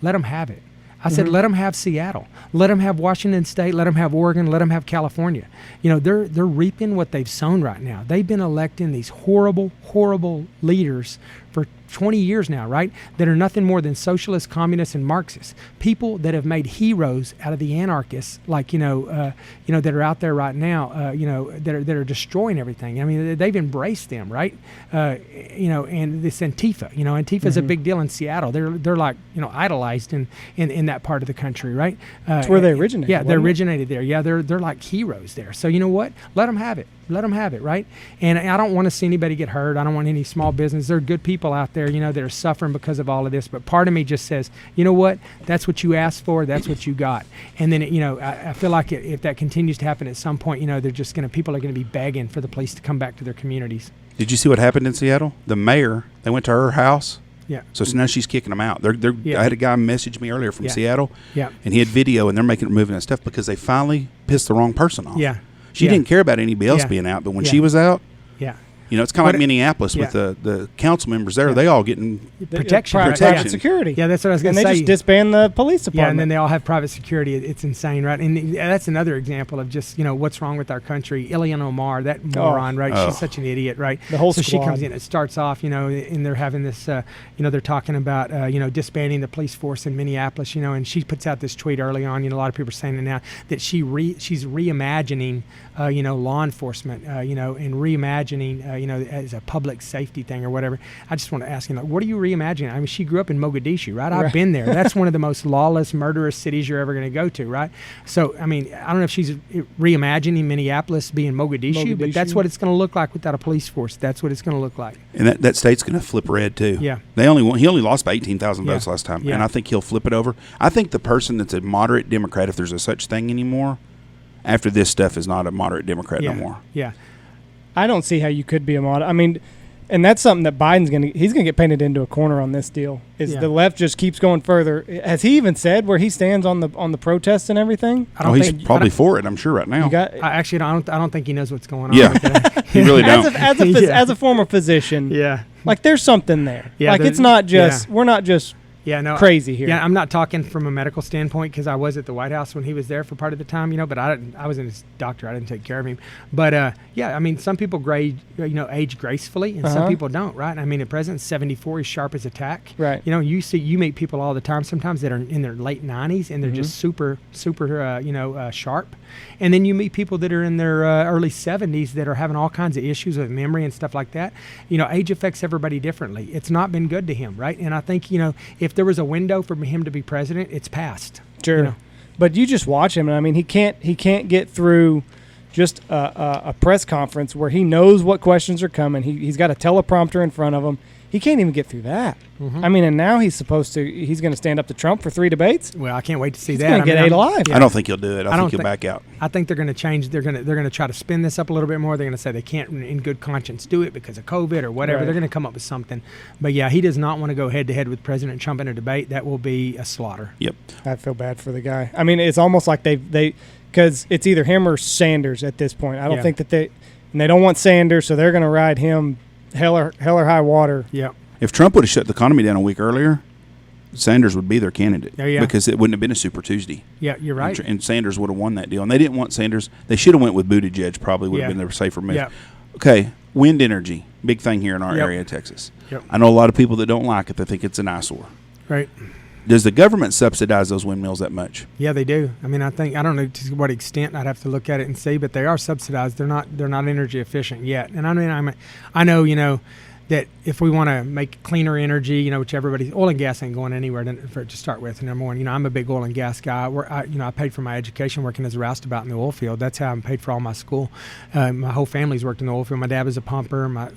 let them have it. I said, let them have Seattle. Let them have Washington State. Let them have Oregon. Let them have California. They're reaping what they've sown right now. They've been electing these horrible, horrible leaders for 20 years now, right? That are nothing more than socialists, communists, and Marxists. People that have made heroes out of the anarchists, like that are out there right now, that are destroying everything. They've embraced them, right? And this Antifa, Antifa is a big deal in Seattle. They're like idolized in that part of the country, right? That's where they originated. Yeah, they originated there. Yeah, they're like heroes there. So you know what? Let them have it. Let them have it, right? And I don't want to see anybody get hurt. I don't want any small business. There are good people out there, that are suffering because of all of this. But part of me just says, you know what? That's what you asked for. That's what you got. And then, I feel like if that continues to happen at some point, people are going to be begging for the police to come back to their communities. Did you see what happened in Seattle? The mayor, they went to her house. Yeah. So now she's kicking them out. I had a guy message me earlier from Seattle. Yeah. And he had video, and they're moving that stuff because they finally pissed the wrong person off. Yeah. She didn't care about anybody else being out, but when she was out, It's kind of like Minneapolis with the council members there. They all getting protection. Private security. Yeah, that's what I was going to say. And they just disband the police department. Yeah, and then they all have private security. It's insane, right? And that's another example of just, what's wrong with our country. Ilhan Omar, that moron, right? She's such an idiot, right? The whole so squad. She comes in. It starts off, and they're having this, they're talking about, disbanding the police force in Minneapolis, and she puts out this tweet early on. A lot of people are saying it now that she's reimagining, law enforcement, and reimagining, as a public safety thing or whatever. I just want to ask, what are you reimagining? I mean, she grew up in Mogadishu, right? I've been there. That's one of the most lawless, murderous cities you're ever going to go to, right? So, I mean, I don't know if she's reimagining Minneapolis being Mogadishu, but that's what it's going to look like without a police force. That's what it's going to look like. And that state's going to flip red too. Yeah. He only lost by 18,000 votes last time, and I think he'll flip it over. I think the person that's a moderate Democrat, if there's a such thing anymore, after this stuff is not a moderate Democrat no more. Yeah. I don't see how you could be a moderate. I mean, and that's something that Biden's he's going to get painted into a corner on this deal. The left just keeps going further. Has he even said where he stands on the protests and everything? He's probably for it, I'm sure, right now. I don't think he knows what's going on. Yeah, he really don't. As a former physician, like there's something there. Yeah, like it's not just we're not just crazy here. Yeah, I'm not talking from a medical standpoint because I was at the White House when he was there for part of the time, but I was in his doctor. I didn't take care of him. But I mean, some people age gracefully and some people don't, right? I mean, the president's 74, he's sharp as a tack. Right. You meet people all the time sometimes that are in their late 90s and they're just super sharp. And then you meet people that are in their early 70s that are having all kinds of issues with memory and stuff like that. Age affects everybody differently. It's not been good to him, right? And I think, if there was a window for him to be president, it's passed. Sure. But you just watch him, and I mean, he can't get through just a press conference where he knows what questions are coming. He's got a teleprompter in front of him. He can't even get through that. I mean, and now he's going to stand up to Trump for 3 debates. Well, I can't wait to see that. He's going to get ate alive. I don't think he'll do it. I think he'll back out. I think they're going to change. They're going to try to spin this up a little bit more. They're going to say they can't, in good conscience, do it because of COVID or whatever. Right. They're going to come up with something. But yeah, he does not want to go head to head with President Trump in a debate. That will be a slaughter. Yep. I feel bad for the guy. I mean, it's almost like they because it's either him or Sanders at this point. I don't think that they don't want Sanders, so they're going to ride him hell or high water. Yeah. If Trump would have shut the economy down a week earlier, Sanders would be their candidate because it wouldn't have been a Super Tuesday. Yeah, you're right. And Sanders would have won that deal. And they didn't want Sanders. They should have went with Buttigieg, probably would have been their safer move. Yeah. Okay, wind energy, big thing here in our area of Texas. Yep. I know a lot of people that don't like it. They think it's an eyesore. Right. Does the government subsidize those windmills that much? Yeah, they do. I mean, I don't know to what extent. I'd have to look at it and see, but they are subsidized. They're not energy efficient yet. And I mean, I know, that if we want to make cleaner energy, which oil and gas ain't going anywhere to start with. Number one, I'm a big oil and gas guy. I paid for my education working as a roustabout in the oil field. That's how I'm paid for all my school. My whole family's worked in the oil field. My dad was a pumper. My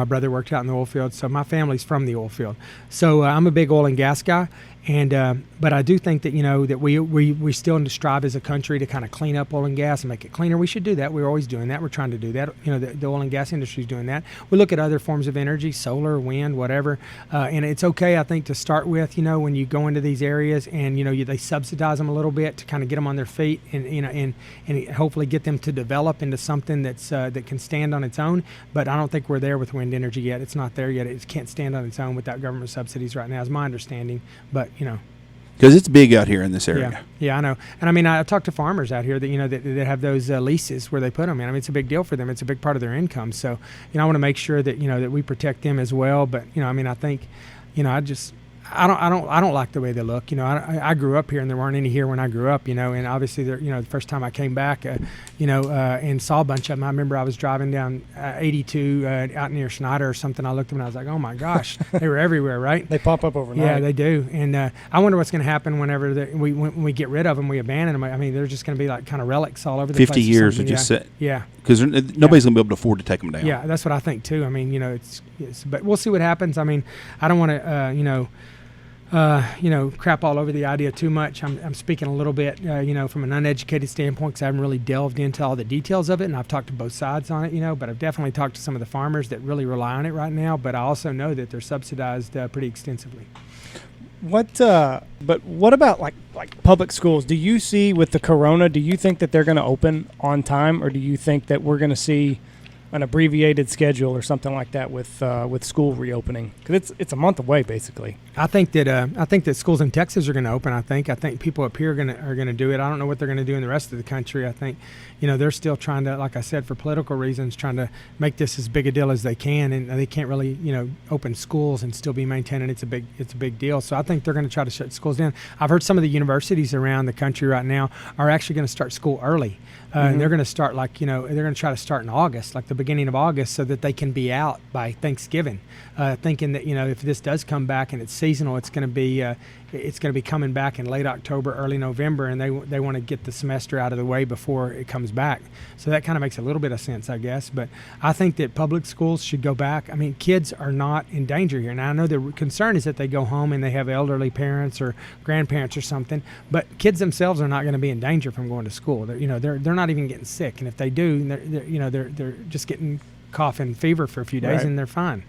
brother worked out in the oil field. So my family's from the oil field. So I'm a big oil and gas guy. And but I do think that that we still strive as a country to kind of clean up oil and gas and make it cleaner. We should do that. We're always doing that. We're trying to do that. The oil and gas industry is doing that. We look at other forms of energy, solar, wind, whatever. And it's okay, I think, to start with. When you go into these areas and they subsidize them a little bit to kind of get them on their feet and hopefully get them to develop into something that's that can stand on its own. But I don't think we're there with wind energy yet. It's not there yet. It can't stand on its own without government subsidies right now, is my understanding. But because it's big out here in this area. Yeah, I know. And I mean, I talked to farmers out here that that have those leases where they put them in. I mean, it's a big deal for them. It's a big part of their income. So I want to make sure that that we protect them as well. But I mean, I think I don't like the way they look. I grew up here and there weren't any here when I grew up. And obviously the first time I came back, and saw a bunch of them. I remember I was driving down 82 out near Schneider or something. I looked at them and I was like, oh my gosh, they were everywhere, right? They pop up overnight. Yeah, they do. And I wonder what's going to happen whenever when we get rid of them, we abandon them. I mean, they're just going to be like kind of relics all over the place. 50 years of just sit. Yeah. Because nobody's going to be able to afford to take them down. Yeah, that's what I think too. I mean, but we'll see what happens. I mean, I don't want to, crap all over the idea too much. I'm speaking a little bit, from an uneducated standpoint because I haven't really delved into all the details of it, and I've talked to both sides on it, but I've definitely talked to some of the farmers that really rely on it right now, but I also know that they're subsidized pretty extensively. But what about like public schools? Do you see with the corona, do you think that they're going to open on time, or do you think that we're going to see an abbreviated schedule or something like that with school reopening? Because it's a month away basically. I think that schools in Texas are going to open. I think people up here are going to do it. I don't know what they're going to do in the rest of the country. I think, they're still trying to, like I said, for political reasons, trying to make this as big a deal as they can, and they can't really, open schools and still be maintaining. It's a big deal. So I think they're going to try to shut schools down. I've heard some of the universities around the country right now are actually going to start school early. And they're going to start they're going to try to start in August, like the beginning of August, so that they can be out by Thanksgiving, thinking that, if this does come back and it's seasonal, it's going to be coming back in late October, early November, and they want to get the semester out of the way before it comes back. So that kind of makes a little bit of sense, I guess. But I think that public schools should go back. I mean, kids are not in danger here. Now, I know the concern is that they go home and they have elderly parents or grandparents or something, but kids themselves are not going to be in danger from going to school. They're not even getting sick, and if they do, they're just getting cough and fever for a few days, and they're fine.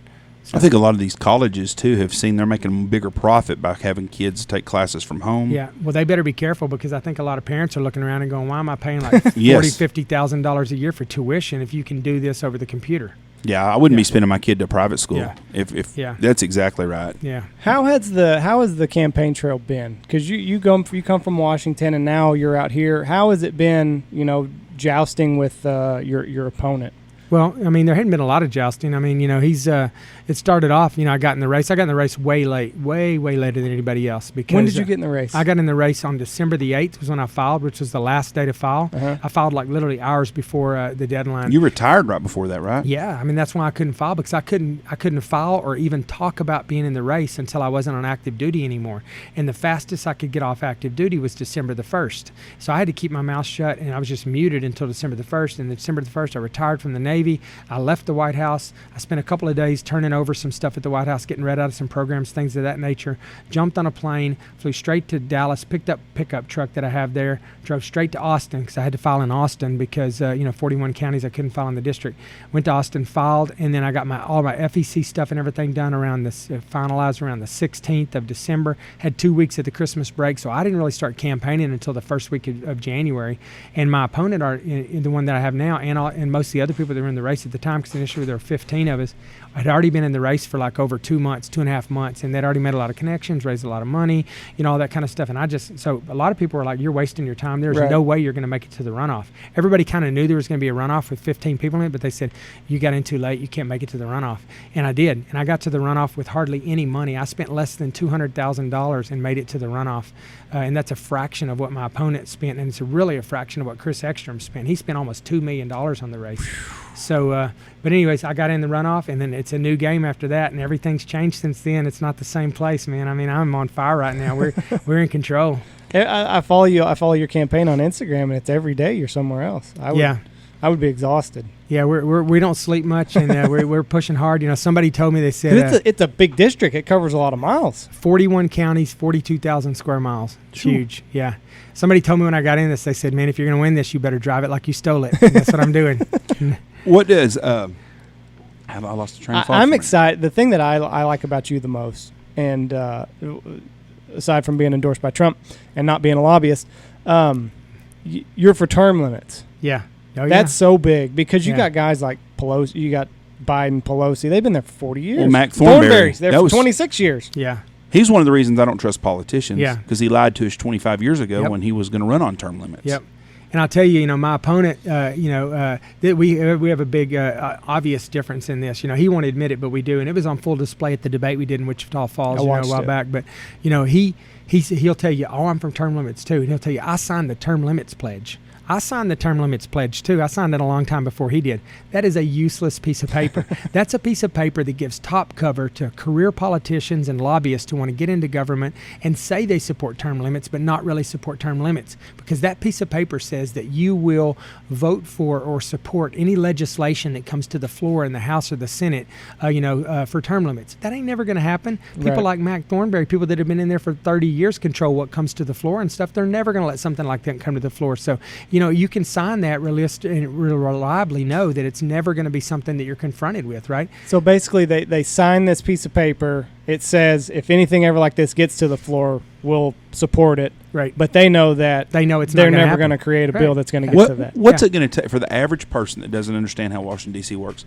So I think a lot of these colleges, too, have seen they're making a bigger profit by having kids take classes from home. Yeah, well, they better be careful, because I think a lot of parents are looking around and going, why am I paying like $40,000-$50,000 a year for tuition if you can do this over the computer? Yeah, I wouldn't be sending my kid to private school. Yeah. If that's exactly right. Yeah. How has the campaign trail been? Because you come from Washington and now you're out here. How has it been? Jousting with your opponent. Well, I mean, there hadn't been a lot of jousting. I mean, it started off, I got in the race. I got in the race way late, way later than anybody else. Because when did you get in the race? I got in the race on December the 8th was when I filed, which was the last day to file. I filed like literally hours before the deadline. You retired right before that, right? Yeah. I mean, that's why I couldn't file, because I couldn't file or even talk about being in the race until I wasn't on active duty anymore. And the fastest I could get off active duty was December the 1st. So I had to keep my mouth shut, and I was just muted until December the 1st. And December the 1st, I retired from the Navy. I left the White House. I spent a couple of days turning over some stuff at the White House, getting read out of some programs, things of that nature. Jumped on a plane, flew straight to Dallas, picked up a pickup truck that I have there, drove straight to Austin because I had to file in Austin because, 41 counties I couldn't file in the district. Went to Austin, filed, and then I got all my FEC stuff and everything done finalized around the 16th of December. Had 2 weeks at the Christmas break, so I didn't really start campaigning until the first week of January. And my opponent, the one that I have now, and most of the other people that were in the race at the time, because initially there were 15 of us, had already been in the race for like over 2.5 months, and they'd already made a lot of connections, raised a lot of money, all that kind of stuff. And so a lot of people were like, you're wasting your time. There's no way you're going to make it to the runoff. Everybody kind of knew there was going to be a runoff with 15 people in it, but they said, you got in too late, you can't make it to the runoff. And I did. And I got to the runoff with hardly any money. I spent less than $200,000 and made it to the runoff. And that's a fraction of what my opponent spent, and it's really a fraction of what Chris Ekstrom spent. He spent almost $2 million on the race. So, but anyways, I got in the runoff, and then it's a new game after that, and everything's changed since then. It's not the same place, man. I mean, I'm on fire right now. We're in control. I follow you. I follow your campaign on Instagram, and it's every day you're somewhere else. I would be exhausted. Yeah, we don't sleep much, and we're pushing hard. Somebody told me, they said it's a big district. It covers a lot of miles. 41 counties, 42,000 square miles. It's huge. Yeah. Somebody told me when I got in this, they said, "Man, if you're going to win this, you better drive it like you stole it." And that's what I'm doing. What does have I lost the train of thought? I'm excited. The thing that I like about you the most, and aside from being endorsed by Trump and not being a lobbyist, you're for term limits. Yeah. Oh, that's so big because you got guys like Pelosi, you got Biden, Pelosi. They've been there for 40 years. Well, Mac Thornberry's there for 26 years. Yeah. He's one of the reasons I don't trust politicians. Yeah. Because he lied to us 25 years ago when he was going to run on term limits. Yep. And I'll tell you, my opponent, that we have a big obvious difference in this. He won't admit it, but we do. And it was on full display at the debate we did in Wichita Falls a while back. But, he'll tell you, I'm from term limits too. And he'll tell you, I signed the term limits pledge. I signed the term limits pledge too. I signed it a long time before he did. That is a useless piece of paper. That's a piece of paper that gives top cover to career politicians and lobbyists who want to get into government and say they support term limits but not really support term limits, because that piece of paper says that you will vote for or support any legislation that comes to the floor in the House or the Senate, for term limits. That ain't never going to happen. People like Mac Thornberry, people that have been in there for 30 years, control what comes to the floor and stuff. They're never going to let something like that come to the floor. So, you can sign that and reliably know that it's never going to be something that you're confronted with, right? So basically, they sign this piece of paper. It says if anything ever like this gets to the floor, we'll support it. Right. But they know that they're never going to create a bill that's going to get to that. What's it going to take for the average person that doesn't understand how Washington, D.C. works?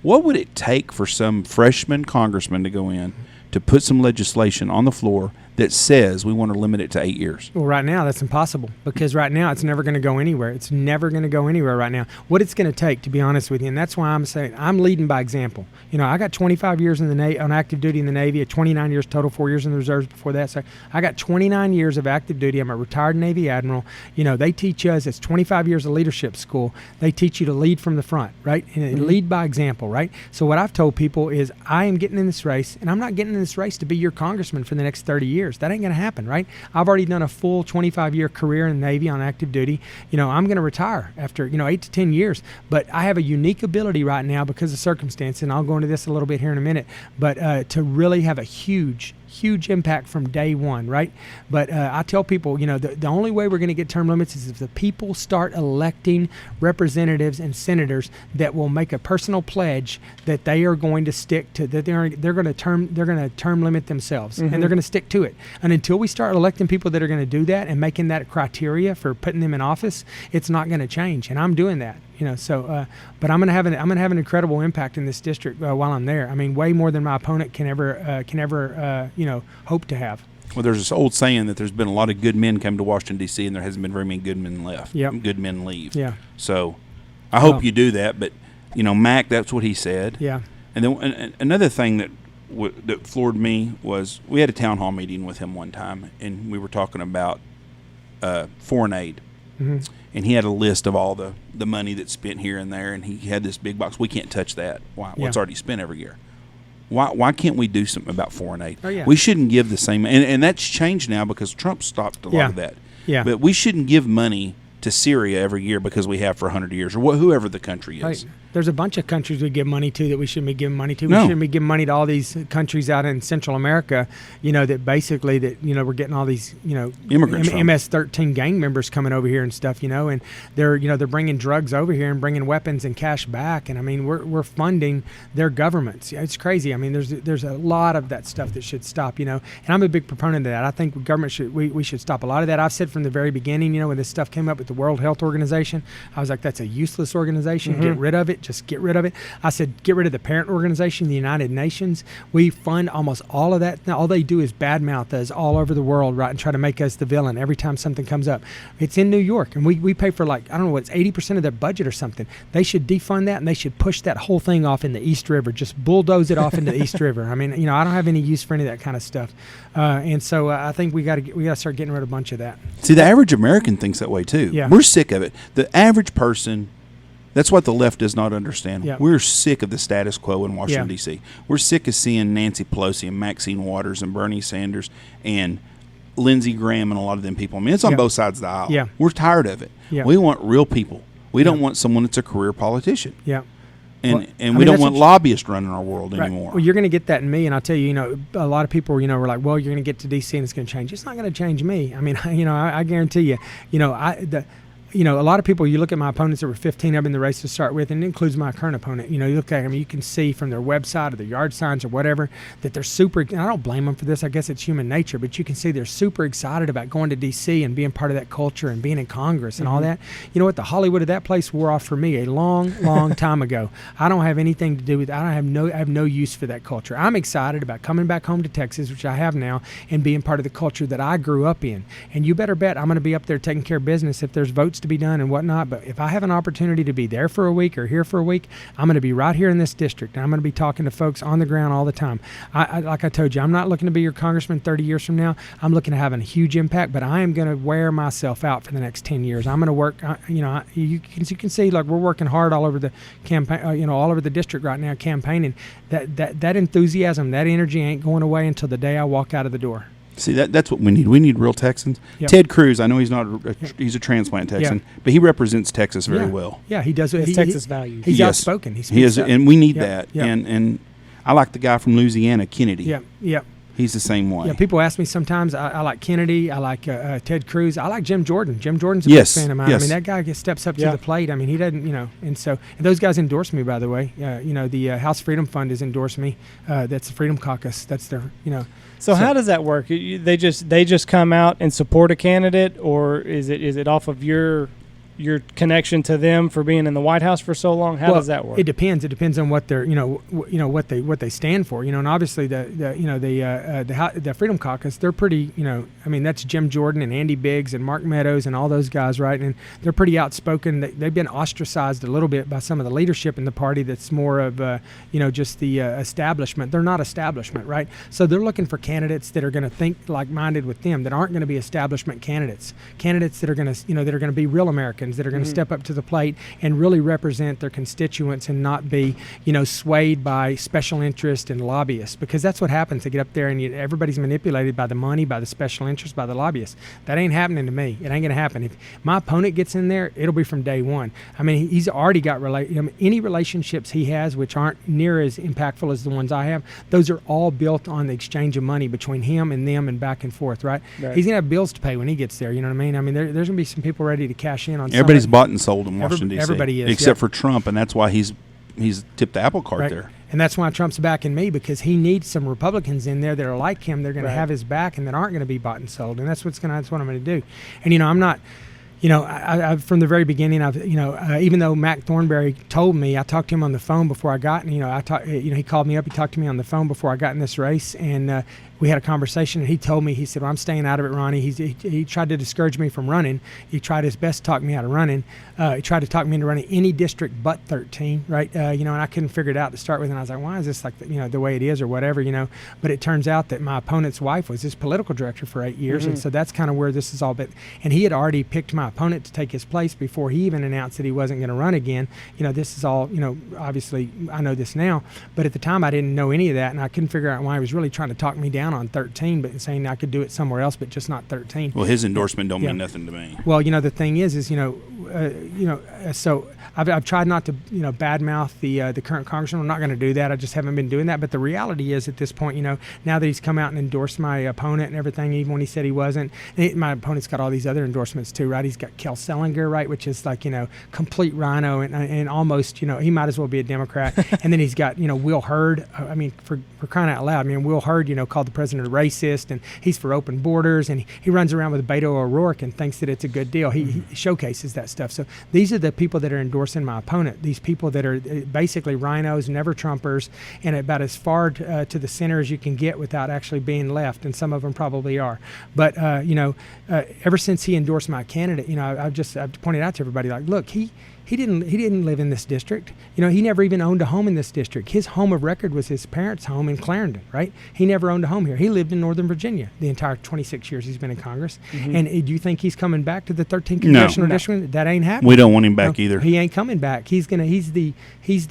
What would it take for some freshman congressman to go in to put some legislation on the floor that says we want to limit it to 8 years? Well, right now that's impossible, because right now it's never going to go anywhere. It's never going to go anywhere right now. What it's going to take, to be honest with you, and that's why I'm saying I'm leading by example. I got 25 years in the on active duty in the Navy, 29 years total, 4 years in the reserves before that. So I got 29 years of active duty. I'm a retired Navy admiral. They teach us, it's 25 years of leadership school. They teach you to lead from the front, right? And lead by example, right? So what I've told people is I am getting in this race, and I'm not getting in this race to be your congressman for the next 30 years. That ain't going to happen, right? I've already done a full 25-year career in the Navy on active duty. I'm going to retire after, 8 to 10 years. But I have a unique ability right now because of circumstance, and I'll go into this a little bit here in a minute, but to really have a huge impact from day one, right? But I tell people, the only way we're going to get term limits is if the people start electing representatives and senators that will make a personal pledge that they are going to stick to, that they're going to term limit themselves, and they're going to stick to it. And until we start electing people that are going to do that and making that criteria for putting them in office, it's not going to change. And I'm doing that. But I'm gonna have an incredible impact in this district while I'm there. I mean, way more than my opponent can ever hope to have. Well, there's this old saying that there's been a lot of good men come to Washington, D.C., and there hasn't been very many good men left. Yep. Good men leave. Yeah. So I hope you do that. But Mac, that's what he said. Yeah. And then another thing that floored me was we had a town hall meeting with him one time, and we were talking about foreign aid. Mm-hmm. And he had a list of all the money that's spent here and there, and he had this big box. We can't touch that. Why? Yeah. What's already spent every year? Why can't we do something about foreign aid? Oh, yeah. We shouldn't give the same, and that's changed now because Trump stopped a lot of that. Yeah. But we shouldn't give money to Syria every year because we have for 100 years, or whoever the country is. Right. There's a bunch of countries we give money to that we shouldn't be giving money to. No. We shouldn't be giving money to all these countries out in Central America, that basically we're getting all these, immigrants MS-13 gang members coming over here and stuff, and they're bringing drugs over here and bringing weapons and cash back. And I mean, we're funding their governments. It's crazy. I mean, there's a lot of that stuff that should stop, and I'm a big proponent of that. I think government we should stop a lot of that. I've said from the very beginning, when this stuff came up with the World Health Organization, I was like, that's a useless organization. Mm-hmm. Get rid of it. Just get rid of it. I said, get rid of the parent organization, the United Nations. We fund almost all of that. Now, all they do is badmouth us all over the world, right, and try to make us the villain every time something comes up. It's in New York, and we pay for it's 80% of their budget or something. They should defund that, and they should push that whole thing off in the East River. Just bulldoze it off into the East River. I mean, I don't have any use for any of that kind of stuff. And so I think we got to start getting rid of a bunch of that. See, the average American thinks that way too. Yeah. We're sick of it. The average person. That's what the left does not understand. Yeah. We're sick of the status quo in Washington, Yeah. D.C. We're sick of seeing Nancy Pelosi and Maxine Waters and Bernie Sanders and Lindsey Graham and a lot of them people. I mean, it's on Yeah. both sides of the aisle. Yeah. We're tired of it. Yeah. We want real people. We don't want someone that's a career politician. Yeah. And we don't want lobbyists running our world anymore. Well, you're going to get that in me, and I'll tell you, a lot of people, were like, well, you're going to get to D.C. and it's going to change. It's not going to change me. I mean, I guarantee you, a lot of people, you look at my opponents, there were 15 of them in the race to start with, and it includes my current opponent. You look at them, you can see from their website or their yard signs or whatever that they're super, and I don't blame them for this, I guess it's human nature, but you can see they're super excited about going to D.C. and being part of that culture and being in Congress and all that. You know what? The Hollywood of that place wore off for me a long, long time ago. I don't have anything to do with it. I have no use for that culture. I'm excited about coming back home to Texas, which I have now, and being part of the culture that I grew up in. And you better bet I'm going to be up there taking care of business if there's votes to be done and whatnot. But if I have an opportunity to be there for a week or here for a week, I'm going to be right here in this district, and I'm going to be talking to folks on the ground all the time. I like I told you, I'm not looking to be your congressman 30 years from now. I'm looking to have a huge impact, but I am going to wear myself out for the next 10 years. I'm going to work, you can see, like, we're working hard all over the campaign, all over the district right now campaigning. That enthusiasm, that energy ain't going away until the day I walk out of the door. See, that's what we need. We need real Texans. Yep. Ted Cruz, I know he's not he's a transplant Texan, but he represents Texas very well. Yeah, he does. His Texas values. He's outspoken. He is, and we need that. Yep. And I like the guy from Louisiana, Kennedy. Yeah, yeah. He's the same way. Yeah, people ask me sometimes. I like Kennedy. I like Ted Cruz. I like Jim Jordan. Jim Jordan's a big fan of mine. Yes. I mean, that guy steps up to the plate. I mean, he doesn't, and those guys endorse me, by the way. The House Freedom Fund has endorsed me. That's the Freedom Caucus. That's their, So how does that work? They just come out and support a candidate, or is it off of your connection to them for being in the White House for so long? How does that work? It depends. It depends on what they're, what they stand for, and obviously the Freedom Caucus, they're pretty, that's Jim Jordan and Andy Biggs and Mark Meadows and all those guys, right? And they're pretty outspoken. They've been ostracized a little bit by some of the leadership in the party that's more of, just the establishment. They're not establishment, right? So they're looking for candidates that are going to think like-minded with them, that aren't going to be establishment candidates that are going to, that are going to be real Americans, that are going to step up to the plate and really represent their constituents and not be, swayed by special interest and lobbyists, because that's what happens. They get up there and everybody's manipulated by the money, by the special interest, by the lobbyists. That ain't happening to me. It ain't going to happen. If my opponent gets in there, it'll be from day one. I mean, he's already got any relationships he has, which aren't near as impactful as the ones I have. Those are all built on the exchange of money between him and them and back and forth, right? He's going to have bills to pay when he gets there. You know what I mean? I mean, there's going to be some people ready to cash in on Everybody's bought and sold in Washington, D.C. Everybody is. Except for Trump, and that's why he's tipped the apple cart there. And that's why Trump's backing me, because he needs some Republicans in there that are like him. They're going to have his back and that aren't going to be bought and sold. And that's what I'm going to do. And, I'm not... I from the very beginning, even though Mac Thornberry told me, I talked to him on the phone before I got, he called me up, he talked to me on the phone before I got in this race, and we had a conversation, and he told me, he said, well, I'm staying out of it, Ronny. He tried to discourage me from running. He tried his best to talk me out of running. He tried to talk me into running any district but 13, right? And I couldn't figure it out to start with, and I was like, why is this like, the way it is or whatever, But it turns out that my opponent's wife was his political director for 8 years, and so that's kind of where this is all been. And he had already picked my opponent to take his place before he even announced that he wasn't going to run again. This is all, obviously I know this now, but at the time I didn't know any of that, and I couldn't figure out why he was really trying to talk me down on 13, but saying I could do it somewhere else, but just not 13. Well, his endorsement don't mean nothing to me. Well, the thing is so I've tried not to, badmouth the current congressman. I'm not going to do that. I just haven't been doing that. But the reality is, at this point, now that he's come out and endorsed my opponent and everything, even when he said he wasn't, my opponent's got all these other endorsements too, right? He's got Kel Selinger, right, which is like, complete rhino and almost, he might as well be a Democrat. And then he's got, Will Hurd. I mean, for crying out loud, Will Hurd, called the president a racist, and he's for open borders, and he runs around with Beto O'Rourke and thinks that it's a good deal. He showcases that stuff. So these are the people that are endorsing my opponent. These people that are basically rhinos, never Trumpers, and about as far to the center as you can get without actually being left. And some of them probably are. But ever since he endorsed my candidate, I've pointed out to everybody, like, look, he didn't live in this district. He never even owned a home in this district. His home of record was his parents' home in Clarendon, right? He never owned a home here. He lived in Northern Virginia the entire 26 years he's been in Congress. And do you think he's coming back to the 13th congressional district? That ain't happening. We don't want him back either. He ain't coming back. He's the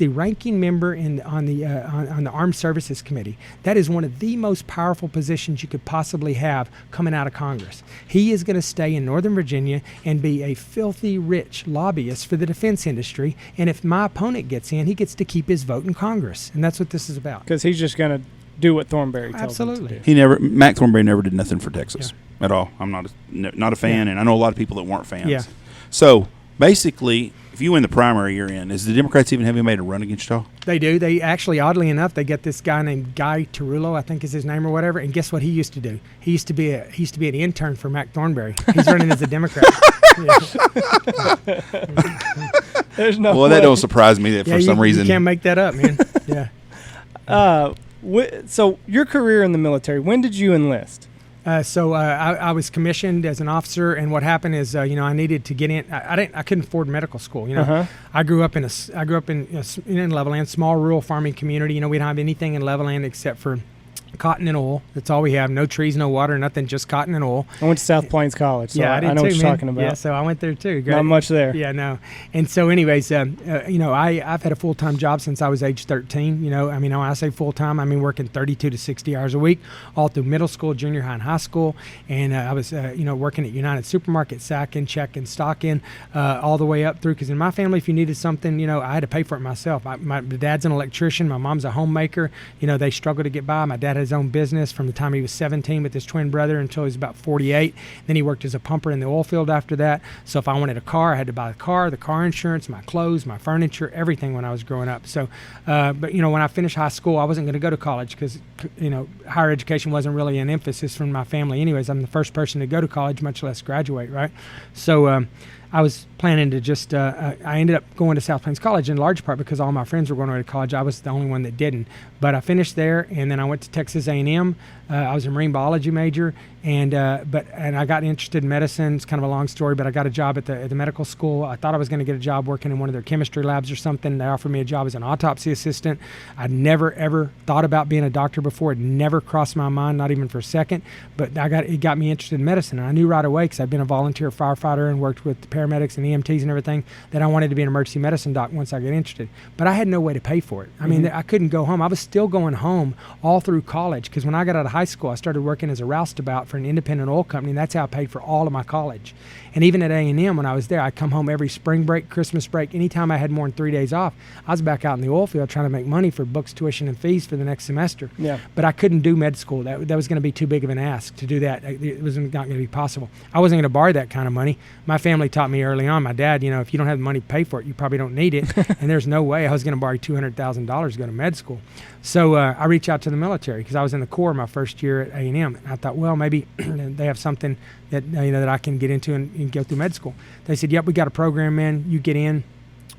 ranking member on the Armed Services Committee. That is one of the most powerful positions you could possibly have coming out of Congress. He is going to stay in Northern Virginia and be a filthy rich lobbyist for the defense industry, and if my opponent gets in, he gets to keep his vote in Congress, and that's what this is about. Because he's just going to do what Thornberry tells him to do. Mac Thornberry never did nothing for Texas at all. I'm not a fan, and I know a lot of people that weren't fans. Yeah. So basically, if you win the primary you're in, is the Democrats even have anybody to run against y'all? They do. They actually, oddly enough, they get this guy named Guy Tarullo, I think is his name or whatever. And guess what he used to do? He used to be an intern for Mac Thornberry. He's running as a Democrat. There's no well, way. that don't surprise me that for some reason. You can't make that up, man. Yeah. So your career in the military, when did you enlist? I was commissioned as an officer, and what happened is, I needed to get in. I couldn't afford medical school. I grew up in Levelland, small rural farming community. We don't have anything in Levelland except for cotton and oil. That's all we have. No trees, no water, nothing, just cotton and oil. I went to South Plains College, so I know what you're talking about. Yeah, so I went there too. Not much there. Yeah, no. And so anyways, I've had a full-time job since I was age 13. When I say full-time, I mean working 32 to 60 hours a week, all through middle school, junior high, and high school. And I was, working at United Supermarket, sacking, checking, stocking, all the way up through. Because in my family, if you needed something, I had to pay for it myself. My dad's an electrician. My mom's a homemaker. They struggle to get by. My dad has his his own business from the time he was 17 with his twin brother until he was about 48. Then he worked as a pumper in the oil field after that. So if I wanted a car, I had to buy the car insurance, my clothes, my furniture, everything when I was growing up. So, but, when I finished high school, I wasn't going to go to college because, higher education wasn't really an emphasis from my family anyways. I'm the first person to go to college, much less graduate, right? So I was planning to just, I ended up going to South Plains College in large part because all my friends were going away to college. I was the only one that didn't. But I finished there, and then I went to Texas A&M. I was a marine biology major, and I got interested in medicine. It's kind of a long story, but I got a job at the medical school. I thought I was going to get a job working in one of their chemistry labs or something. They offered me a job as an autopsy assistant. I'd never, ever thought about being a doctor before. It never crossed my mind, not even for a second. But it got me interested in medicine, and I knew right away because I'd been a volunteer firefighter and worked with the paramedics and EMTs and everything that I wanted to be an emergency medicine doc once I got interested. But I had no way to pay for it. I mean, I couldn't go home. I was still going home all through college because when I got out of high school, I started working as a roustabout for an independent oil company, and that's how I paid for all of my college. And even at A&M, when I was there, I'd come home every spring break, Christmas break. Anytime I had more than 3 days off, I was back out in the oil field trying to make money for books, tuition, and fees for the next semester. Yeah. But I couldn't do med school. That was going to be too big of an ask to do that. It was not going to be possible. I wasn't going to borrow that kind of money. My family taught me early on, my dad, if you don't have the money to pay for it, you probably don't need it. And there's no way I was going to borrow $200,000 to go to med school. So I reached out to the military because I was in the Corps my first year at A&M. And I thought, well, maybe they have something that that I can get into and go through med school. They said, yep, we got a program, man. You get in.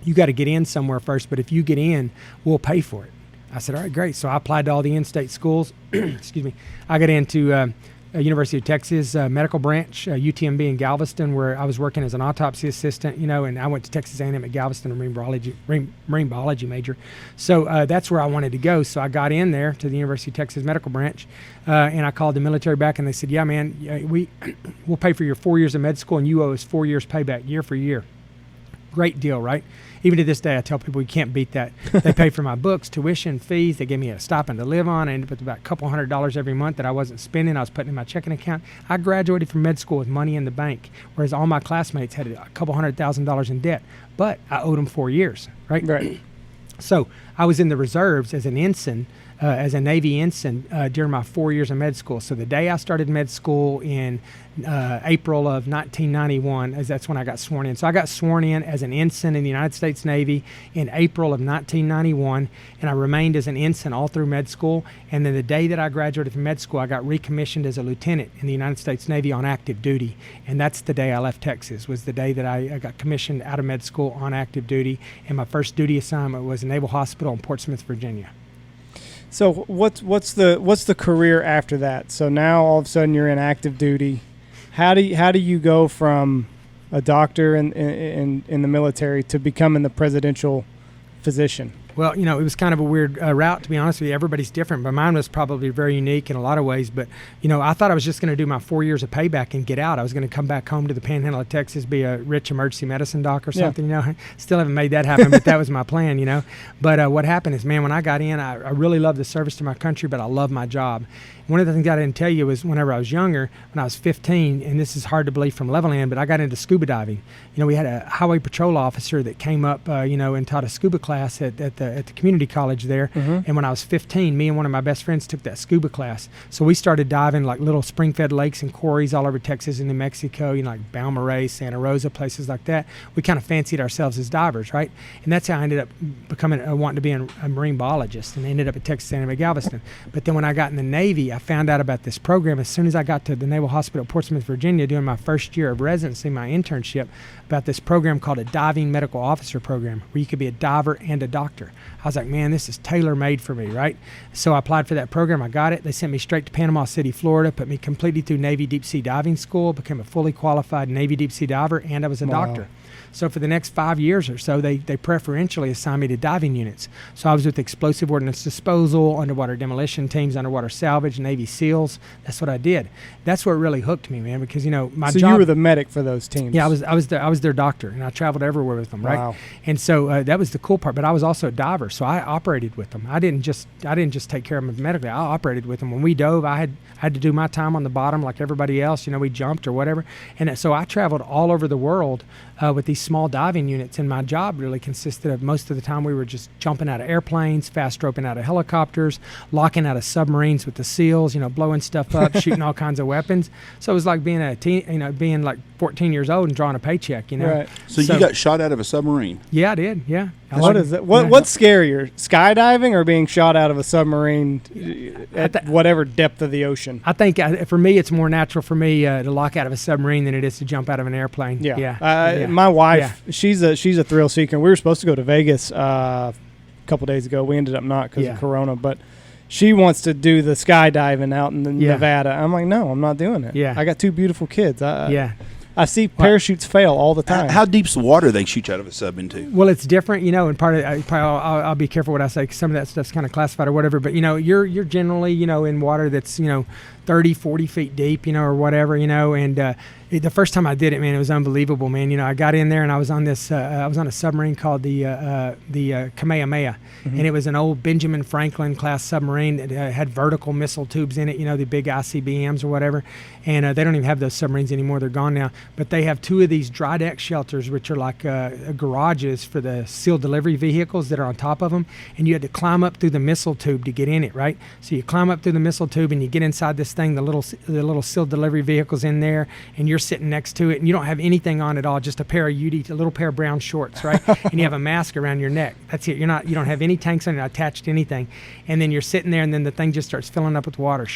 You got to get in somewhere first, but if you get in, we'll pay for it. I said, all right, great. So I applied to all the in-state schools. Excuse me. I got into University of Texas medical branch, UTMB in Galveston, where I was working as an autopsy assistant, and I went to Texas A&M at Galveston, a marine biology major. So that's where I wanted to go. So I got in there to the University of Texas medical branch, and I called the military back, and they said, yeah, man, we'll pay for your 4 years of med school, and you owe us 4 years payback, year for year. Great deal, right? Even to this day, I tell people you can't beat that. They pay for my books, tuition, fees. They gave me a stipend to live on. I ended up with about a couple $100 every month that I wasn't spending. I was putting in my checking account. I graduated from med school with money in the bank, whereas all my classmates had a couple $100,000 in debt. But I owed them 4 years, right? Right. So I was in the reserves as an ensign, as a Navy ensign during my 4 years of med school. So the day I started med school in April of 1991, that's when I got sworn in. So I got sworn in as an ensign in the United States Navy in April of 1991, and I remained as an ensign all through med school. And then the day that I graduated from med school, I got recommissioned as a lieutenant in the United States Navy on active duty. And that's the day I left Texas, was the day that I got commissioned out of med school on active duty. And my first duty assignment was a Naval Hospital in Portsmouth, Virginia. So what's the career after that? So now all of a sudden you're in active duty. How do you go from a doctor in the military to becoming the presidential physician? Well, it was kind of a weird route, to be honest with you. Everybody's different, but mine was probably very unique in a lot of ways. But, I thought I was just going to do my 4 years of payback and get out. I was going to come back home to the Panhandle of Texas, be a rich emergency medicine doc or something, Still haven't made that happen, but that was my plan, But what happened is, man, when I got in, I really loved the service to my country, but I loved my job. One of the things I didn't tell you was whenever I was younger, when I was 15, and this is hard to believe from Levelland, but I got into scuba diving. We had a highway patrol officer that came up, and taught a scuba class at the community college there. Mm-hmm. And when I was 15, me and one of my best friends took that scuba class. So we started diving like little spring-fed lakes and quarries all over Texas and New Mexico, like Balmaray, Santa Rosa, places like that. We kind of fancied ourselves as divers, right? And that's how I ended up wanting to be a marine biologist, and I ended up at Texas A&M at Galveston. But then when I got in the Navy, I found out about this program as soon as I got to the Naval Hospital, Portsmouth, Virginia, doing my first year of residency, my internship, about this program called a diving medical officer program, where you could be a diver and a doctor. I was like, man, this is tailor-made for me, right? So I applied for that program. I got it. They sent me straight to Panama City, Florida, put me completely through Navy deep sea diving school, became a fully qualified Navy deep sea diver, and I was a doctor. So for the next 5 years or so, they preferentially assigned me to diving units. So I was with explosive ordnance disposal, underwater demolition teams, underwater salvage, Navy SEALs. That's what I did. That's what really hooked me, man, because my job. So you were the medic for those teams. Yeah, I was their doctor, and I traveled everywhere with them, right? Wow. And so that was the cool part. But I was also a diver, so I operated with them. I didn't just take care of them medically. I operated with them. When we dove, I had to do my time on the bottom like everybody else. We jumped or whatever. And so I traveled all over the world with with these small diving units, and my job really consisted of, most of the time we were just jumping out of airplanes, fast roping out of helicopters, locking out of submarines with the SEALs, blowing stuff up, shooting all kinds of weapons. So it was like being being like 14 years old and drawing a paycheck, Right. So you got shot out of a submarine? Yeah, I did. Yeah. What is that? What's scarier, skydiving or being shot out of a submarine at whatever depth of the ocean? I think for me, it's more natural for me to lock out of a submarine than it is to jump out of an airplane. Yeah. My wife, she's a thrill seeker. We were supposed to go to Vegas a couple days ago. We ended up not because of Corona, but she wants to do the skydiving out in Nevada. I'm like, no, I'm not doing it. Yeah. I got two beautiful kids. I see parachutes fail all the time. How deep's the water they shoot you out of a sub into? Well, it's different, and part of I'll be careful what I say, 'cause some of that stuff's kind of classified or whatever. But you're generally in water that's 30, 40 feet deep, or whatever, and the first time I did it, man, it was unbelievable, man. I got in there and I was on this, I was on a submarine called the Kamehameha, and it was an old Benjamin Franklin class submarine that had vertical missile tubes in it, the big ICBMs or whatever. And they don't even have those submarines anymore; they're gone now. But they have two of these dry deck shelters, which are like garages for the SEAL delivery vehicles that are on top of them. And you had to climb up through the missile tube to get in it, right? So you climb up through the missile tube and you get inside this thing. The little SEAL delivery vehicle's in there, and you're sitting next to it, and you don't have anything on at all, just a little pair of brown shorts, right? And you have a mask around your neck. That's it. You don't have any tanks on it, attached to anything. And then you're sitting there, and then the thing just starts filling up with water.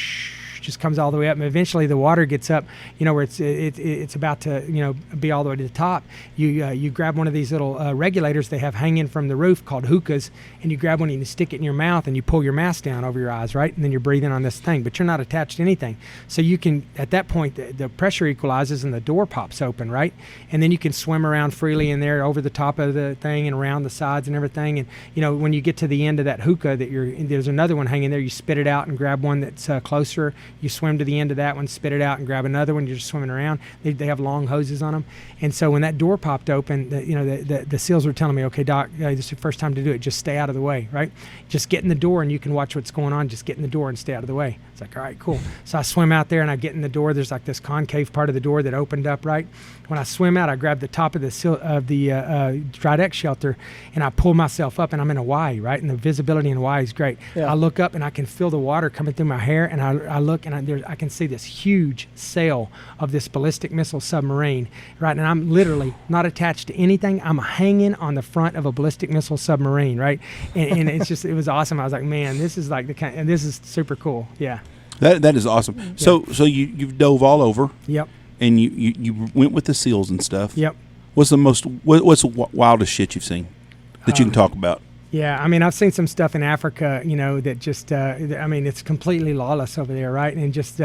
Just comes all the way up, and eventually the water gets up, where it's about to be all the way to the top. You grab one of these little regulators they have hanging from the roof called hookahs, and you grab one and you stick it in your mouth and you pull your mask down over your eyes, right? And then you're breathing on this thing, but you're not attached to anything. So you can, at that point, the pressure equalizes and the door pops open, right? And then you can swim around freely in there over the top of the thing and around the sides and everything. And when you get to the end of that hookah, there's another one hanging there. You spit it out and grab one that's closer. You swim to the end of that one, spit it out, and grab another one. You're just swimming around. They have long hoses on them. And so when that door popped open, the SEALs were telling me, okay, Doc, this is the first time to do it. Just stay out of the way, right? Just get in the door and you can watch what's going on. Just get in the door and stay out of the way. It's like, all right, cool. So I swim out there and I get in the door. There's like this concave part of the door that opened up, right? When I swim out, I grab the top of the dry deck shelter and I pull myself up, and I'm in Hawaii, right? And the visibility in Hawaii is great. Yeah. I look up and I can feel the water coming through my hair, and I look and I can see this huge sail of this ballistic missile submarine, right? And I'm literally not attached to anything. I'm hanging on the front of a ballistic missile submarine, right? And it was awesome. I was like, man, this is like and this is super cool. Yeah. That is awesome. Yeah. So you've dove all over. Yep. And you went with the SEALs and stuff. Yep. What's the wildest shit you've seen that you can talk about? Yeah, I mean, I've seen some stuff in Africa, that just, it's completely lawless over there, right? And just,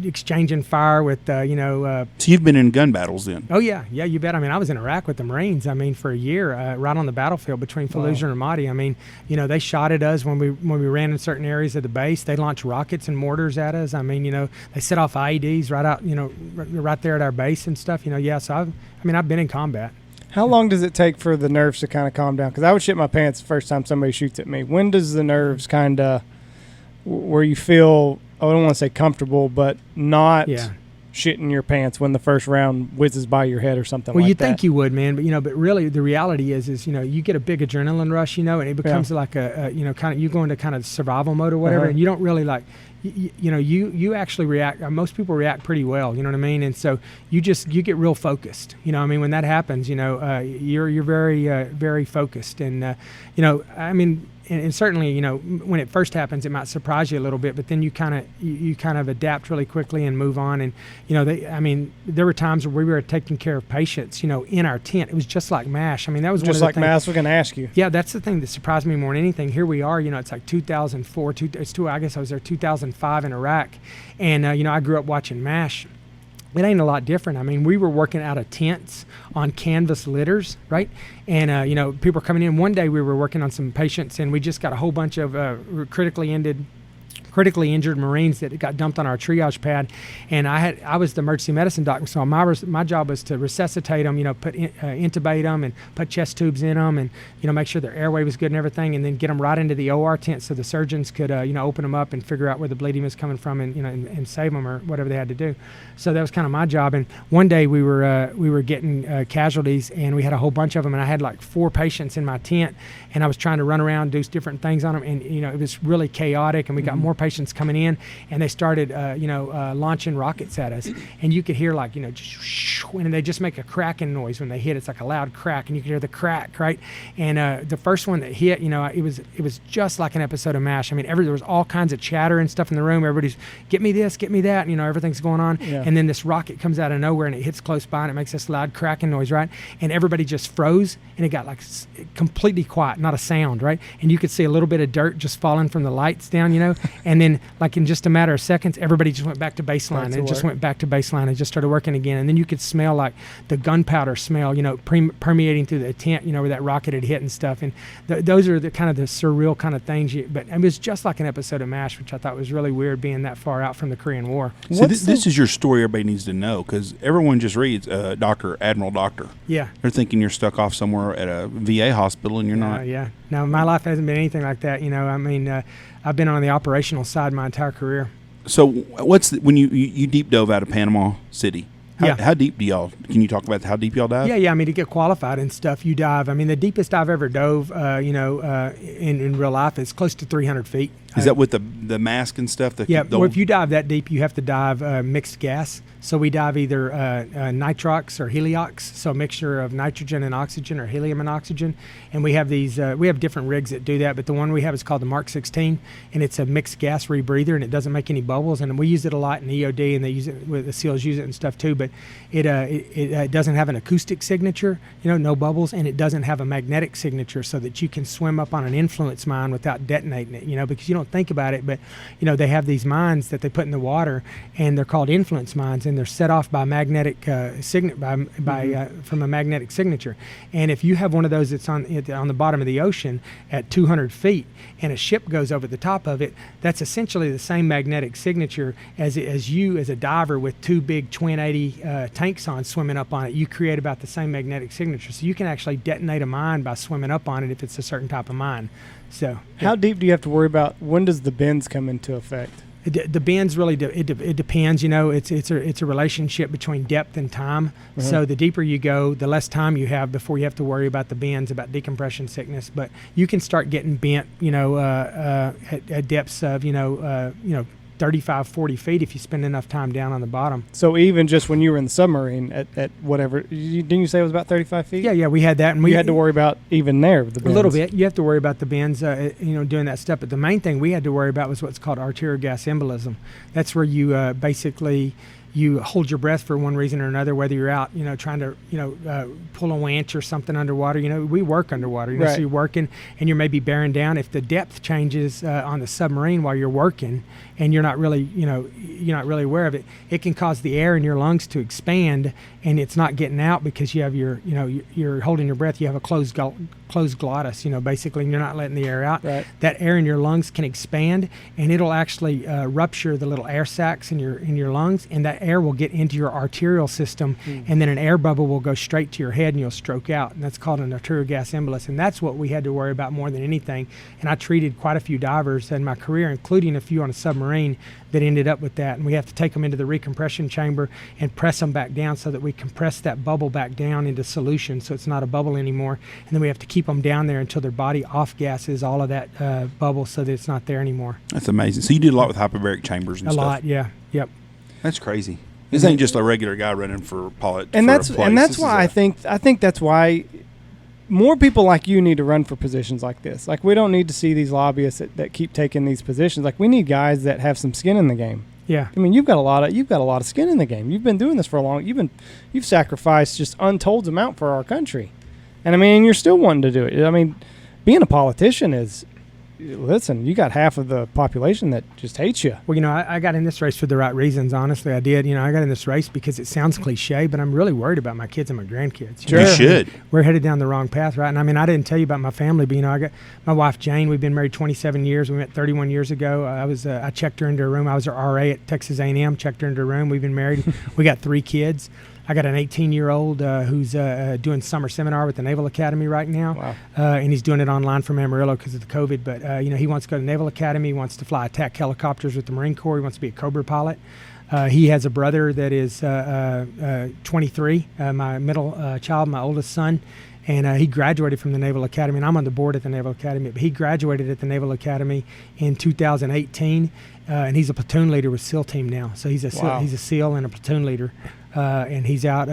exchanging fire with, So you've been in gun battles then? Oh, yeah, you bet. I mean, I was in Iraq with the Marines, for a year, right on the battlefield between Fallujah and Ramadi. I mean, they shot at us when we ran in certain areas of the base. They launched rockets and mortars at us. I mean, they set off IEDs right out, right there at our base and stuff. So I've been in combat. How long does it take for the nerves to kind of calm down? Because I would shit my pants the first time somebody shoots at me. When does the nerves kind of, where you feel, I don't want to say comfortable, but not shitting your pants when the first round whizzes by your head or something like that? Well, you'd think you would, man, but really the reality is you get a big adrenaline rush, and it becomes like a kind of, you go into kind of survival mode or whatever, and you don't really like, you actually react. Most people react pretty well, you know what I mean? And so you get real focused, when that happens, you're very, very focused. And, and certainly, when it first happens, it might surprise you a little bit, but then you kind of adapt really quickly and move on. And, there were times where we were taking care of patients, in our tent. It was just like MASH. That was just like MASH. I was going to ask you. Yeah, that's the thing that surprised me more than anything. Here we are, it's like 2004. I guess I was there 2005 in Iraq, and I grew up watching MASH. It ain't a lot different. We were working out of tents on canvas litters, right? And, people were coming in. One day we were working on some patients, and we just got a whole bunch of critically critically injured Marines that got dumped on our triage pad, and I was the emergency medicine doctor, so my job was to resuscitate them, intubate them and put chest tubes in them, and make sure their airway was good and everything, and then get them right into the OR tent so the surgeons could open them up and figure out where the bleeding was coming from, and save them or whatever they had to do. So that was kind of my job. And one day we were getting casualties, and we had a whole bunch of them, and I had like 4 patients in my tent, and I was trying to run around, do different things on them, and it was really chaotic, and we got more patients coming in, and they started launching rockets at us, and you could hear and they just make a cracking noise when they hit. It's like a loud crack, and you could hear the crack, right? And the first one that hit, it was just like an episode of MASH. I mean, there was all kinds of chatter and stuff in the room. Everybody's, get me this, get me that, everything's going on. Yeah. And then this rocket comes out of nowhere, and it hits close by, and it makes this loud cracking noise, right? And everybody just froze, and it got completely quiet, not a sound, right? And you could see a little bit of dirt just falling from the lights down, and then in just a matter of seconds, everybody just went back to baseline. And it just went back to baseline and just started working again. And then you could smell the gunpowder smell, permeating through the tent, where that rocket had hit and stuff. And those are the kind of the surreal kind of things. But it was just like an episode of MASH, which I thought was really weird, being that far out from the Korean War. So this is your story everybody needs to know, because everyone just reads Admiral Doctor. Yeah. They're thinking you're stuck off somewhere at a VA hospital, and you're not. Yeah. No, my life hasn't been anything like that. I've been on the operational side my entire career. So when you deep dove out of Panama City? How deep do y'all? Can you talk about how deep y'all dive? Yeah. I mean, to get qualified and stuff, you dive. I mean, the deepest I've ever dove, in real life is close to 300 feet. Is that with the mask and stuff? Well, if you dive that deep, you have to dive mixed gas. So we dive either nitrox or heliox, so a mixture of nitrogen and oxygen, or helium and oxygen. And we have these, we have different rigs that do that, but the one we have is called the Mark 16, and it's a mixed gas rebreather, and it doesn't make any bubbles. And we use it a lot in EOD, and they use it the SEALs use it and stuff too. But it doesn't have an acoustic signature, no bubbles, and it doesn't have a magnetic signature, so that you can swim up on an influence mine without detonating it. Because you don't think about it, but they have these mines that they put in the water, and they're called influence mines, and they're set off by magnetic from a magnetic signature. And if you have one of those that's on the bottom of the ocean at 200 feet, and a ship goes over the top of it, that's essentially the same magnetic signature as you as a diver with 2 big twin 80 tanks on swimming up on it. You create about the same magnetic signature, so you can actually detonate a mine by swimming up on it if it's a certain type of mine. So how deep do you have to worry about? When does the bends come into effect? The bends really it depends. It's a relationship between depth and time. Mm-hmm. So the deeper you go, the less time you have before you have to worry about the bends, about decompression sickness. But you can start getting bent, at depths of 35, 40 feet if you spend enough time down on the bottom. So even just when you were in the submarine at whatever, didn't you say it was about 35 feet? Yeah, we had that. And we had to worry about even there, the bends. A little bit. You have to worry about the bends, doing that stuff. But the main thing we had to worry about was what's called arterial gas embolism. That's where you basically you hold your breath for one reason or another, whether you're out, trying to, pull a winch or something underwater. We work underwater, right. So you're working and you're maybe bearing down. If the depth changes on the submarine while you're working and you're not really, you're not really aware of it, it can cause the air in your lungs to expand, and it's not getting out because you have you're holding your breath. You have a closed glottis, basically, and you're not letting the air out. Right. That air in your lungs can expand, and it'll actually rupture the little air sacs in your lungs, and that air will get into your arterial system, and then an air bubble will go straight to your head, and you'll stroke out, and that's called an arterial gas embolus, and that's what we had to worry about more than anything. And I treated quite a few divers in my career, including a few on a submarine, that ended up with that, and we have to take them into the recompression chamber and press them back down so that we compress that bubble back down into solution, so it's not a bubble anymore, and then we have to keep them down there until their body off gases all of that bubble so that it's not there anymore. That's amazing. So you did a lot with hyperbaric chambers and stuff. A lot, yeah. Yep. That's crazy. This ain't just a regular guy running for pilot. And that's why I think that's why more people like you need to run for positions like this. Like, we don't need to see these lobbyists that keep taking these positions. Like, we need guys that have some skin in the game. Yeah. I mean, you've got a lot of skin in the game. You've been doing this for a long. You've sacrificed just untold amount for our country, and I mean, you're still wanting to do it. I mean, being a politician is listen, you got half of the population that just hates you. Well, I got in this race for the right reasons. Honestly, I did. I got in this race because it sounds cliche, but I'm really worried about my kids and my grandkids. Sure. You should. We're headed down the wrong path, right? And I didn't tell you about my family, but I got my wife Jane. We've been married 27 years. We met 31 years ago. I checked her into a room. I was her RA at Texas A&M. Checked her into a room. We've been married. We got 3 kids. I got an 18-year-old who's doing summer seminar with the Naval Academy right now. Wow. And he's doing it online from Amarillo because of the COVID. But, he wants to go to Naval Academy. He wants to fly attack helicopters with the Marine Corps. He wants to be a Cobra pilot. He has a brother that is 23, my middle child, my oldest son. And he graduated from the Naval Academy. And I'm on the board at the Naval Academy. But he graduated at the Naval Academy in 2018. And he's a platoon leader with SEAL team now. So he's a SEAL and a platoon leader. And he's out,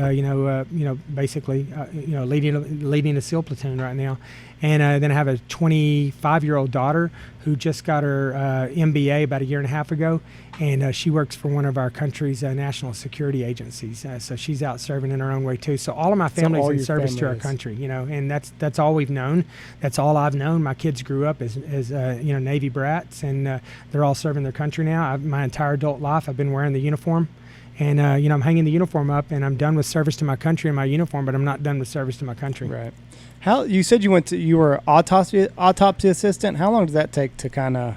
basically, leading a SEAL platoon right now. And then I have a 25-year-old daughter who just got her MBA about a year and a half ago, and she works for one of our country's national security agencies. So she's out serving in her own way too. So all of my family's in service to our country, and that's all we've known. That's all I've known. My kids grew up as Navy brats, and they're all serving their country now. My entire adult life, I've been wearing the uniform. And, I'm hanging the uniform up, and I'm done with service to my country in my uniform, but I'm not done with service to my country. Right. How you said you were an autopsy assistant. How long does that take to kind of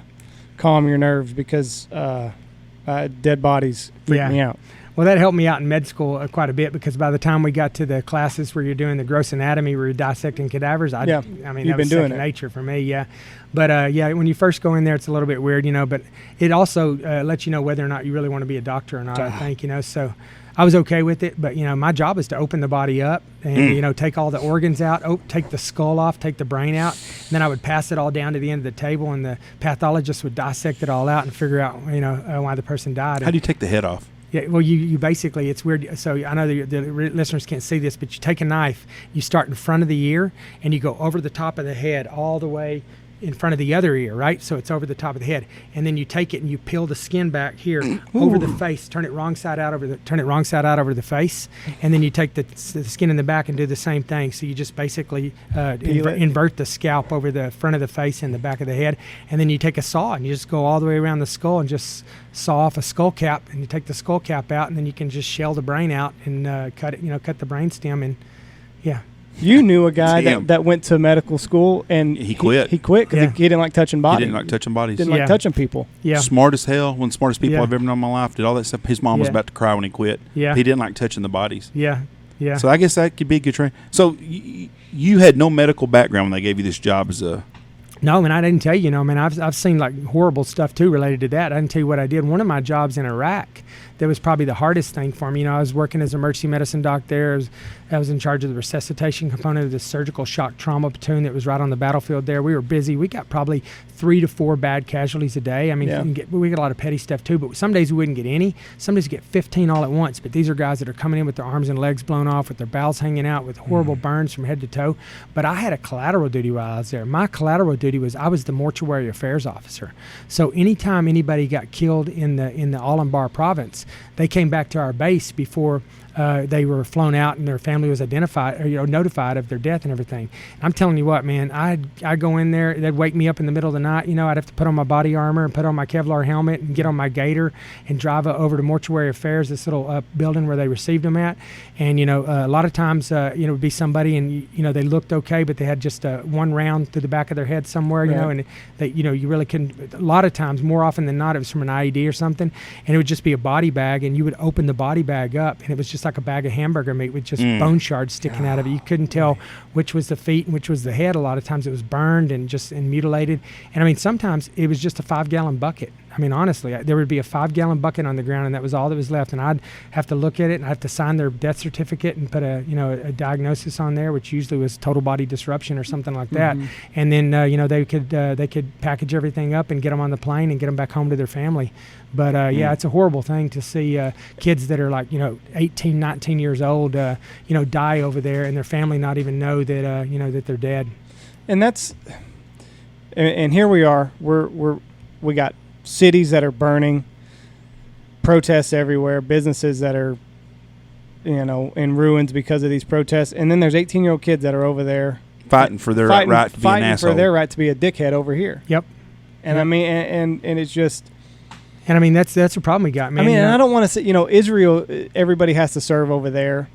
calm your nerves? Because dead bodies freak me out. Well, that helped me out in med school quite a bit, because by the time we got to the classes where you're doing the gross anatomy, where you're dissecting cadavers, that was second nature for me, yeah. But, when you first go in there, it's a little bit weird, but it also lets you know whether or not you really want to be a doctor or not, I think, So I was okay with it, but, my job is to open the body up and, take all the organs out, take the skull off, take the brain out, and then I would pass it all down to the end of the table, and the pathologist would dissect it all out and figure out, why the person died. How do you take the head off? Yeah, well, you basically, it's weird. So I know the listeners can't see this, but you take a knife, you start in front of the ear, and you go over the top of the head all the way in front of the other ear, right? So it's over the top of the head, and then you take it and you peel the skin back here over the face, turn it wrong side out over the face, and then you take the skin in the back and do the same thing. So you just basically invert the scalp over the front of the face and the back of the head, and then you take a saw and you just go all the way around the skull and just saw off a skull cap, and you take the skull cap out, and then you can just shell the brain out and cut the brain stem, and yeah. You knew a guy that went to medical school, and he quit. He quit because he didn't like touching bodies. He didn't like touching bodies. Didn't like touching people. Yeah. Smart as hell. One of the smartest people I've ever known in my life. Did all that stuff. His mom was about to cry when he quit. Yeah. He didn't like touching the bodies. Yeah. Yeah. So I guess that could be a good training. So you had no medical background when they gave you this job as a... No, I didn't tell you. I've seen like horrible stuff too related to that. I didn't tell you what I did. One of my jobs in Iraq, that was probably the hardest thing for me. I was working as an emergency medicine doc there. I was in charge of the resuscitation component of the surgical shock trauma platoon that was right on the battlefield there. We were busy. We got probably 3 to 4 bad casualties a day. We get a lot of petty stuff too, but some days we wouldn't get any. Some days we get 15 all at once. But these are guys that are coming in with their arms and legs blown off, with their bowels hanging out, with horrible burns from head to toe. But I had a collateral duty while I was there. My collateral duty was I was the mortuary affairs officer. So anytime anybody got killed in the Al-Anbar province, they came back to our base before they were flown out and their family was identified or notified of their death and everything. And I'm telling you what, man, I'd go in there, they'd wake me up in the middle of the night, I'd have to put on my body armor and put on my Kevlar helmet and get on my gator and drive over to mortuary affairs, this little building where they received them at. And a lot of times it would be somebody and they looked okay, but they had just one round through the back of their head somewhere, and they, you really couldn't. A lot of times, more often than not, it was from an IED or something, and it would just be a body bag, and you would open the body bag up, and it was just like a bag of hamburger meat with just bone shards sticking out of it. You couldn't tell which was the feet and which was the head. A lot of times it was burned and mutilated. And sometimes it was just a 5-gallon bucket. Honestly, there would be a 5-gallon bucket on the ground, and that was all that was left. And I'd have to look at it, and I'd have to sign their death certificate and put a diagnosis on there, which usually was total body disruption or something like that. And then they could package everything up and get them on the plane and get them back home to their family. But it's a horrible thing to see kids that are like 18, 19 years old die over there, and their family not even know that that they're dead. And and here we are. We got cities that are burning, protests everywhere, businesses that are in ruins because of these protests, and then there's 18-year-old kids that are over there fighting for their right to be an asshole. Fighting for their right to be a dickhead over here. Yep. And I mean, and it's just. And I mean, that's a problem we got, man. I mean, and I don't want to say, Israel, everybody has to serve over there.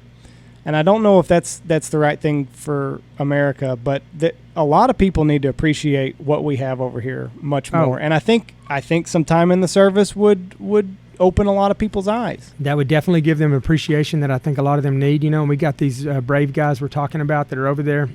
And I don't know if that's the right thing for America, but a lot of people need to appreciate what we have over here much more. And I think some time in the service would open a lot of people's eyes. That would definitely give them appreciation that I think a lot of them need. And we got these brave guys we're talking about that are over there,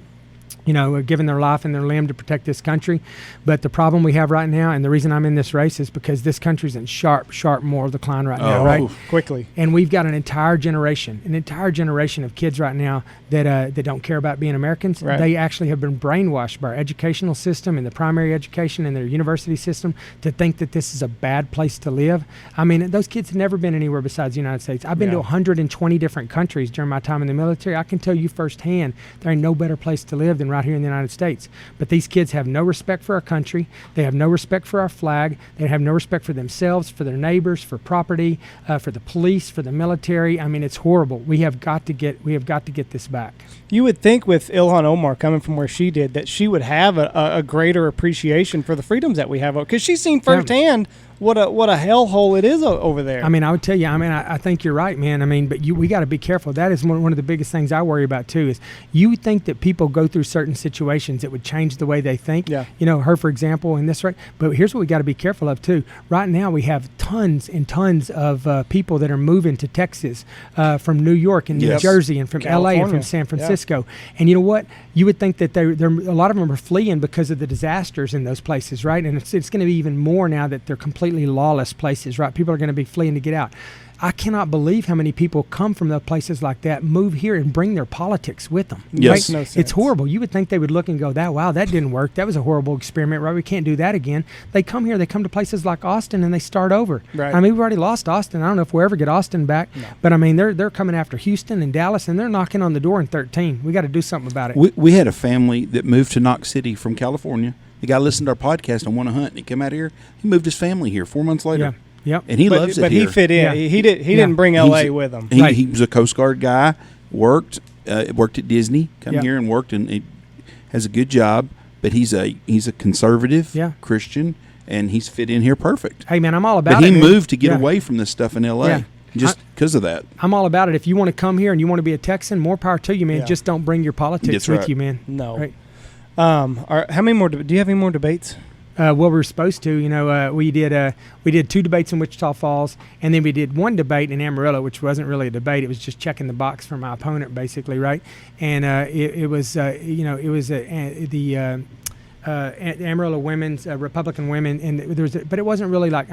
giving their life and their limb to protect this country. But the problem we have right now, and the reason I'm in this race, is because this country's in sharp moral decline right now, right? Quickly. And we've got an entire generation of kids right now that don't care about being Americans. Right. They actually have been brainwashed by our educational system and the primary education and their university system to think that this is a bad place to live. I mean, those kids have never been anywhere besides the United States. I've been to 120 different countries during my time in the military. I can tell you firsthand, there ain't no better place to live than right here in the United States. But these kids have no respect for our country. They have no respect for our flag. They have no respect for themselves, for their neighbors, for property, for the police, for the military. I mean, it's horrible. We have got to get this back. You would think with Ilhan Omar coming from where she did that she would have a greater appreciation for the freedoms that we have, because she's seen firsthand what a hellhole it is over there. I mean, I would tell you, I think you're right, man. I mean, but we got to be careful. That is one of the biggest things I worry about too, is you would think that people go through certain situations that would change the way they think. Yeah. Her, for example, in this, right? But here's what we got to be careful of too. Right now, we have tons and tons of people that are moving to Texas from New York and New Jersey and from California. LA and from San Francisco. And you know what? You would think that they're a lot of them are fleeing because of the disasters in those places, right? And it's going to be even more now that they're completely lawless places, right? People are going to be fleeing to get out. I cannot believe how many people come from the places like that, move here, and bring their politics with them. Yes. Right? No sense. It's horrible. You would think they would look and go, wow, that didn't work. That was a horrible experiment, right? We can't do that again. They come here, they come to places like Austin, and they start over. Right. I mean, we've already lost Austin. I don't know if we'll ever get Austin back. No. But, I mean, they're coming after Houston and Dallas, and they're knocking on the door in 13. We got to do something about it. We had a family that moved to Knox City from California. The guy listened to our podcast and won a hunt, and he came out here. He moved his family here 4 months later. Yeah. Yep. And he loves it but here. he fit in. Yeah. He didn't bring L.A. with him. He was a Coast Guard guy, worked at Disney, come here and worked, and he has a good job. But he's a conservative Christian, and he's fit in here perfect. Hey, man, I'm all about it. But he moved to get away from this stuff in L.A. Just because of that. I'm all about it. If you want to come here and you want to be a Texan, more power to you, man. Just don't bring your politics with you, man. No. Right. How many more? Do you have any more debates? Well, we were supposed to. We did 2 debates in Wichita Falls, and then we did 1 debate in Amarillo, which wasn't really a debate. It was just checking the box for my opponent, basically, right? And it was the Amarillo women's Republican women, and but it wasn't really like,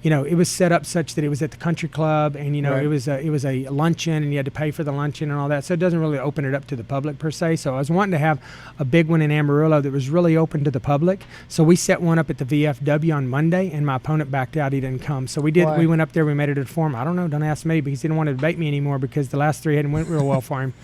it was set up such that it was at the country club, and it was a luncheon, and you had to pay for the luncheon and all that. So it doesn't really open it up to the public per se. So I was wanting to have a big one in Amarillo that was really open to the public. So we set one up at the VFW on Monday, and my opponent backed out. He didn't come. So we did. Why? We went up there. We made it a form. I don't know. Don't ask me, because he didn't want to debate me anymore because the last 3 hadn't went real well for him.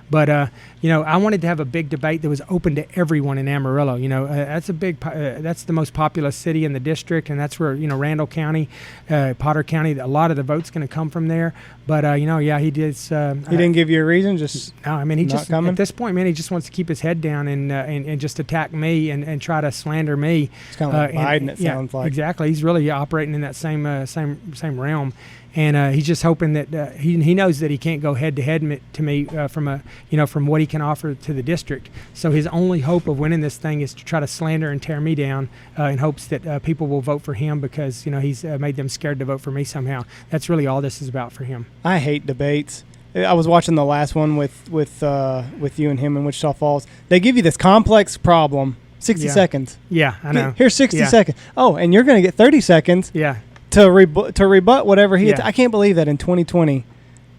But I wanted to have a big debate that was open to everyone in Amarillo. That's that's the most populous city in the district, and that's where Randall County, Potter County, a lot of the votes going to come from there. But he did. He didn't give you a reason. Just no. He not just coming? At this point, man, he just wants to keep his head down and just attack me and try to slander me. It's kind of like Biden. It sounds like exactly. He's really operating in that same realm. And he's just hoping that he knows that he can't go head to head to me from what he can offer to the district. So his only hope of winning this thing is to try to slander and tear me down in hopes that people will vote for him because he's made them scared to vote for me somehow. That's really all this is about for him. I hate debates. I was watching the last one with you and him in Wichita Falls. They give you this complex problem, 60 seconds. Yeah, I know. Here's 60 seconds. Oh, and you're going to get 30 seconds. Yeah. To rebut whatever he. I can't believe that in 2020,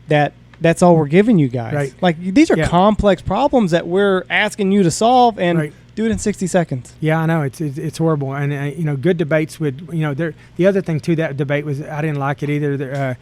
that's all we're giving you guys. Right. Like these are complex problems that we're asking you to solve, and do it in 60 seconds. Yeah, I know it's horrible, and good debates would the other thing too, that debate was I didn't like it either.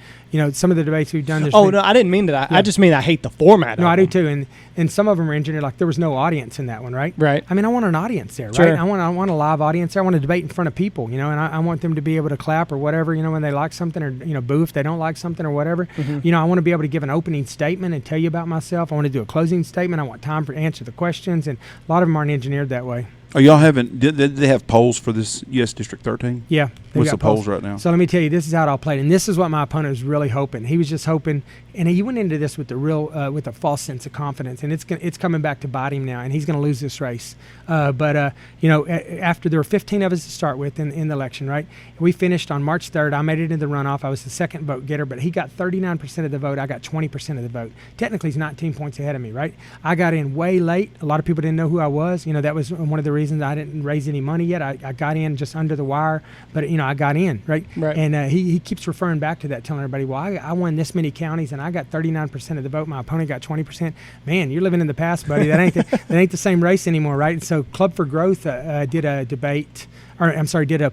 Some of the debates we've done. No, I didn't mean that. I just mean I hate the format. No, I do too, and some of them are engineered like there was no audience in that one, right? Right. I want an audience there, right? Sure. I want a live audience there. I want to debate in front of people, and I want them to be able to clap or whatever, when they like something, or boo if they don't like something or whatever. Mm-hmm. I want to be able to give an opening statement and tell you about myself. I want to do a closing statement. I want time to answer the questions, and a lot of them aren't engineered that way. Are y'all having? Did they have polls for this U.S. District 13? Yeah. What's the polls right now? So let me tell you, this is how it all played, and this is what my opponent was really hoping. He was just hoping, and he went into this with with a false sense of confidence, and it's coming back to bite him now, and he's going to lose this race. But after there were 15 of us to start with in the election, right? We finished on March 3rd. I made it in the runoff. I was the second vote getter, but he got 39% of the vote. I got 20% of the vote. Technically, he's 19 points ahead of me, right? I got in way late. A lot of people didn't know who I was. That was one of the reasons I didn't raise any money yet. I got in just under the wire, but I got in, right? And he keeps referring back to that, telling everybody, well, I won this many counties and I got 39% of the vote. My opponent got 20%. Man, you're living in the past, buddy. That ain't the same race anymore, right? And so Club for Growth did a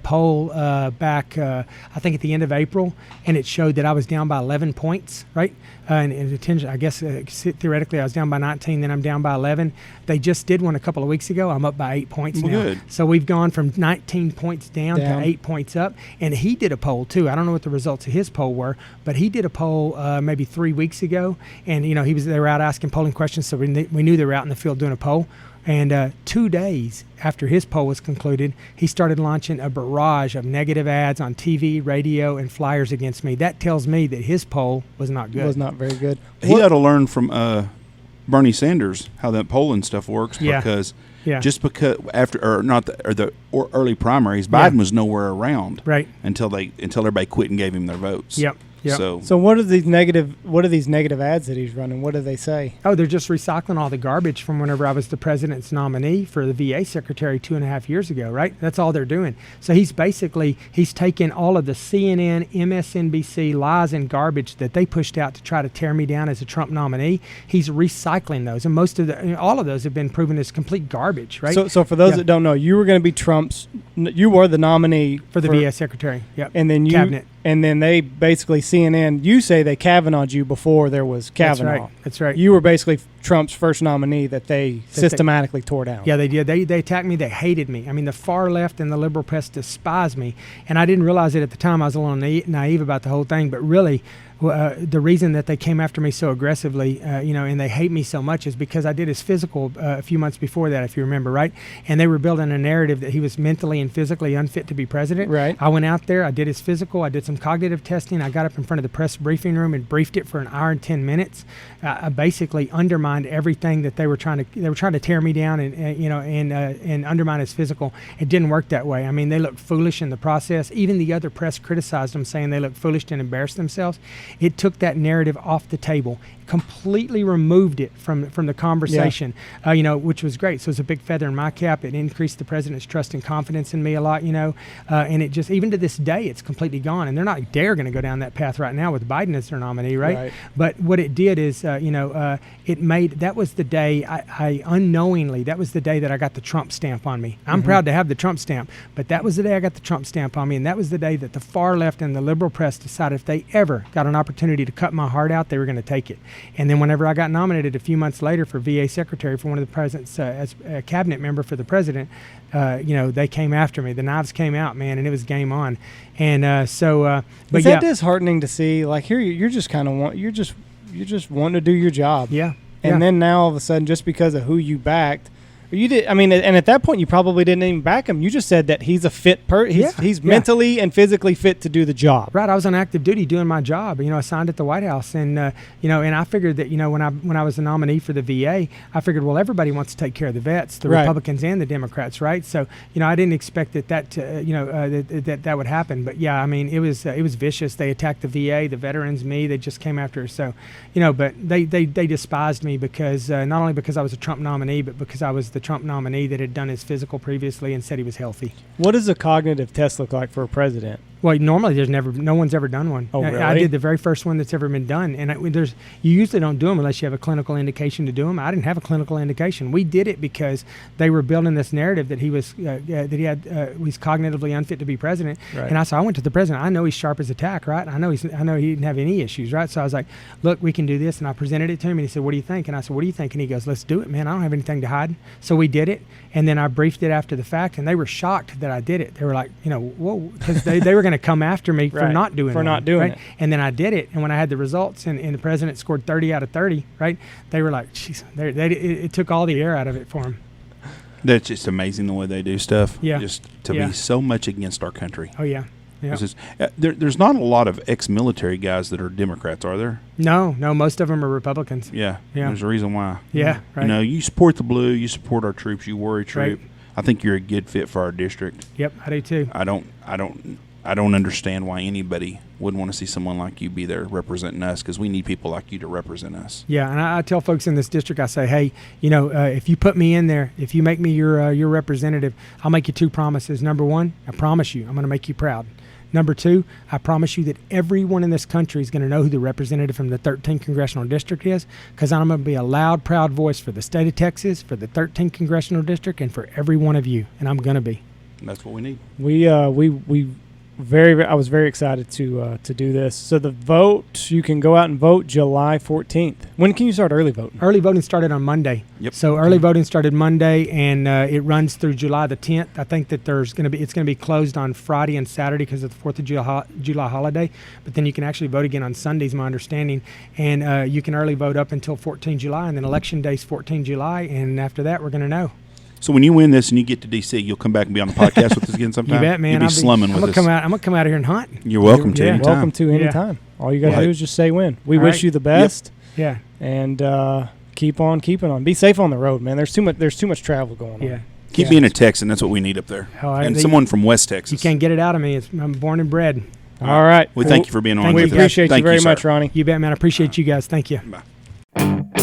poll back, I think at the end of April, and it showed that I was down by 11 points, right? And attention, I guess theoretically I was down by 19, then I'm down by 11. They just did one a couple of weeks ago. I'm up by 8 points now. Good. So we've gone from 19 points down to 8 points up. And he did a poll too. I don't know what the results of his poll were, but he did a poll maybe 3 weeks ago, and they were out asking polling questions, so we knew they were out in the field doing a poll. And 2 days after his poll was concluded, he started launching a barrage of negative ads on TV, radio, and flyers against me. That tells me that his poll was not good. Was not very good. He ought to learn from Bernie Sanders how that polling stuff works, because just because the early primaries, Biden was nowhere around, right, until everybody quit and gave him their votes. Yep. Yep. So what are these negative ads that he's running? What do they say? Oh, they're just recycling all the garbage from whenever I was the president's nominee for the VA secretary 2.5 years ago, right? That's all they're doing. So he's taken all of the CNN, MSNBC lies and garbage that they pushed out to try to tear me down as a Trump nominee. He's recycling those, and all of those have been proven as complete garbage, right? So for those that don't know, you were going to be you were the nominee for the VA secretary. Yep. And then cabinet. And then they basically, CNN, you say they Kavanaugh'd you before there was Kavanaugh. That's right. You were basically Trump's first nominee that they systematically tore down. Yeah, they did. They attacked me. They hated me. I mean, the far left and the liberal press despised me. And I didn't realize it at the time. I was a little naive about the whole thing. But really, the reason that they came after me so aggressively, and they hate me so much is because I did his physical a few months before that, if you remember, right? And they were building a narrative that he was mentally and physically unfit to be president. Right. I went out there. I did his physical. I did some cognitive testing. I got up in front of the press briefing room and briefed it for an hour and 10 minutes. I basically undermined everything that they were trying to tear me down and undermine his physical. It didn't work that way. I mean, they looked foolish in the process. Even the other press criticized them, saying they looked foolish and embarrassed themselves. It took that narrative off the table, completely removed it from the conversation, which was great. So it's a big feather in my cap. It increased the president's trust and confidence in me a lot, and it just, even to this day, it's completely gone. And they're not going to go down that path right now with Biden as their nominee, right? But what it did is, it made, that was the day I unknowingly, that was the day that I got the Trump stamp on me. I'm proud to have the Trump stamp, but that was the day I got the Trump stamp on me, and that was the day that the far left and the liberal press decided if they ever got an opportunity to cut my heart out, they were going to take it. And then whenever I got nominated a few months later for VA secretary for one of the president's, as a cabinet member for the president, they came after me. The knives came out, man, and it was game on. And but is that disheartening to see? Like, here you're just kind of you're just wanting to do your job. Yeah. And then now all of a sudden, just because of who you backed, you did. I mean, and at that point, you probably didn't even back him. You just said that he's a fit he's mentally and physically fit to do the job. Right. I was on active duty doing my job. Assigned at the White House, and and I figured that when I was the nominee for the VA, I figured, well, everybody wants to take care of the vets, the Republicans and the Democrats, right? So I didn't expect that would happen. But yeah, I mean, it was vicious. They attacked the VA, the veterans, me. They just came after us. So but they despised me because not only because I was a Trump nominee, but because I was the Trump nominee that had done his physical previously and said he was healthy. What does a cognitive test look like for a president? Well, normally no one's ever done one. Oh, really? I did the very first one that's ever been done, and you usually don't do them unless you have a clinical indication to do them. I didn't have a clinical indication. We did it because they were building this narrative that he was he's cognitively unfit to be president. Right. And I went to the president. I know he's sharp as a tack, right? I know he didn't have any issues, right? So I was like, look, we can do this, and I presented it to him, and he said, what do you think? And I said, what do you think? And he goes, let's do it, man. I don't have anything to hide. So we did it, and then I briefed it after the fact, and they were shocked that I did it. They were like, whoa, because they were going to come after me for not doing it. And then I did it, and when I had the results and the president scored 30 out of 30, right, they were like, geez, it took all the air out of it for him. That's just amazing the way they do stuff. Yeah. Just to be so much against our country. Oh, yeah. Yeah. There's not a lot of ex-military guys that are Democrats, are there? No, most of them are Republicans. Yeah. There's a reason why. Yeah, right. You know, you support the blue, you support our troops, you worry troop. Right. I think you're a good fit for our district. Yep, I do too. I don't understand why anybody would want to see someone like you be there representing us, because we need people like you to represent us. Yeah, and I tell folks in this district, I say, hey, if you put me in there, if you make me your representative, I'll make you 2 promises. Number 1, I promise you, I'm going to make you proud. Number 2, I promise you that everyone in this country is going to know who the representative from the 13th Congressional District is, because I'm going to be a loud, proud voice for the state of Texas, for the 13th Congressional District, and for every one of you, and I'm going to be. That's what we need. I was very excited to do this. So the vote, you can go out and vote July 14th. When can you start early voting? Early voting started on Monday. Yep. So early voting started Monday, and it runs through July the 10th. I think that it's going to be closed on Friday and Saturday because of the 4th of July holiday. But then you can actually vote again on Sundays, my understanding. And you can early vote up until 14 July, and then election day's 14 July. And after that, we're going to know. So when you win this and you get to D.C., you'll come back and be on the podcast with us again sometime? You bet, man. You'll be slumming with us. I'm going to come out here and hunt. You're welcome to anytime. Welcome to anytime. All you got to do is just say when. We wish you the best. Yep. Yeah. And keep on keeping on. Be safe on the road, man. There's too much travel going on. Yeah. Keep being a Texan. That's what we need up there. And someone from West Texas. You can't get it out of me. I'm born and bred. All right. We thank you for being on. We appreciate you very much, Ronnie. You bet, man. I appreciate you guys. Thank you. Bye.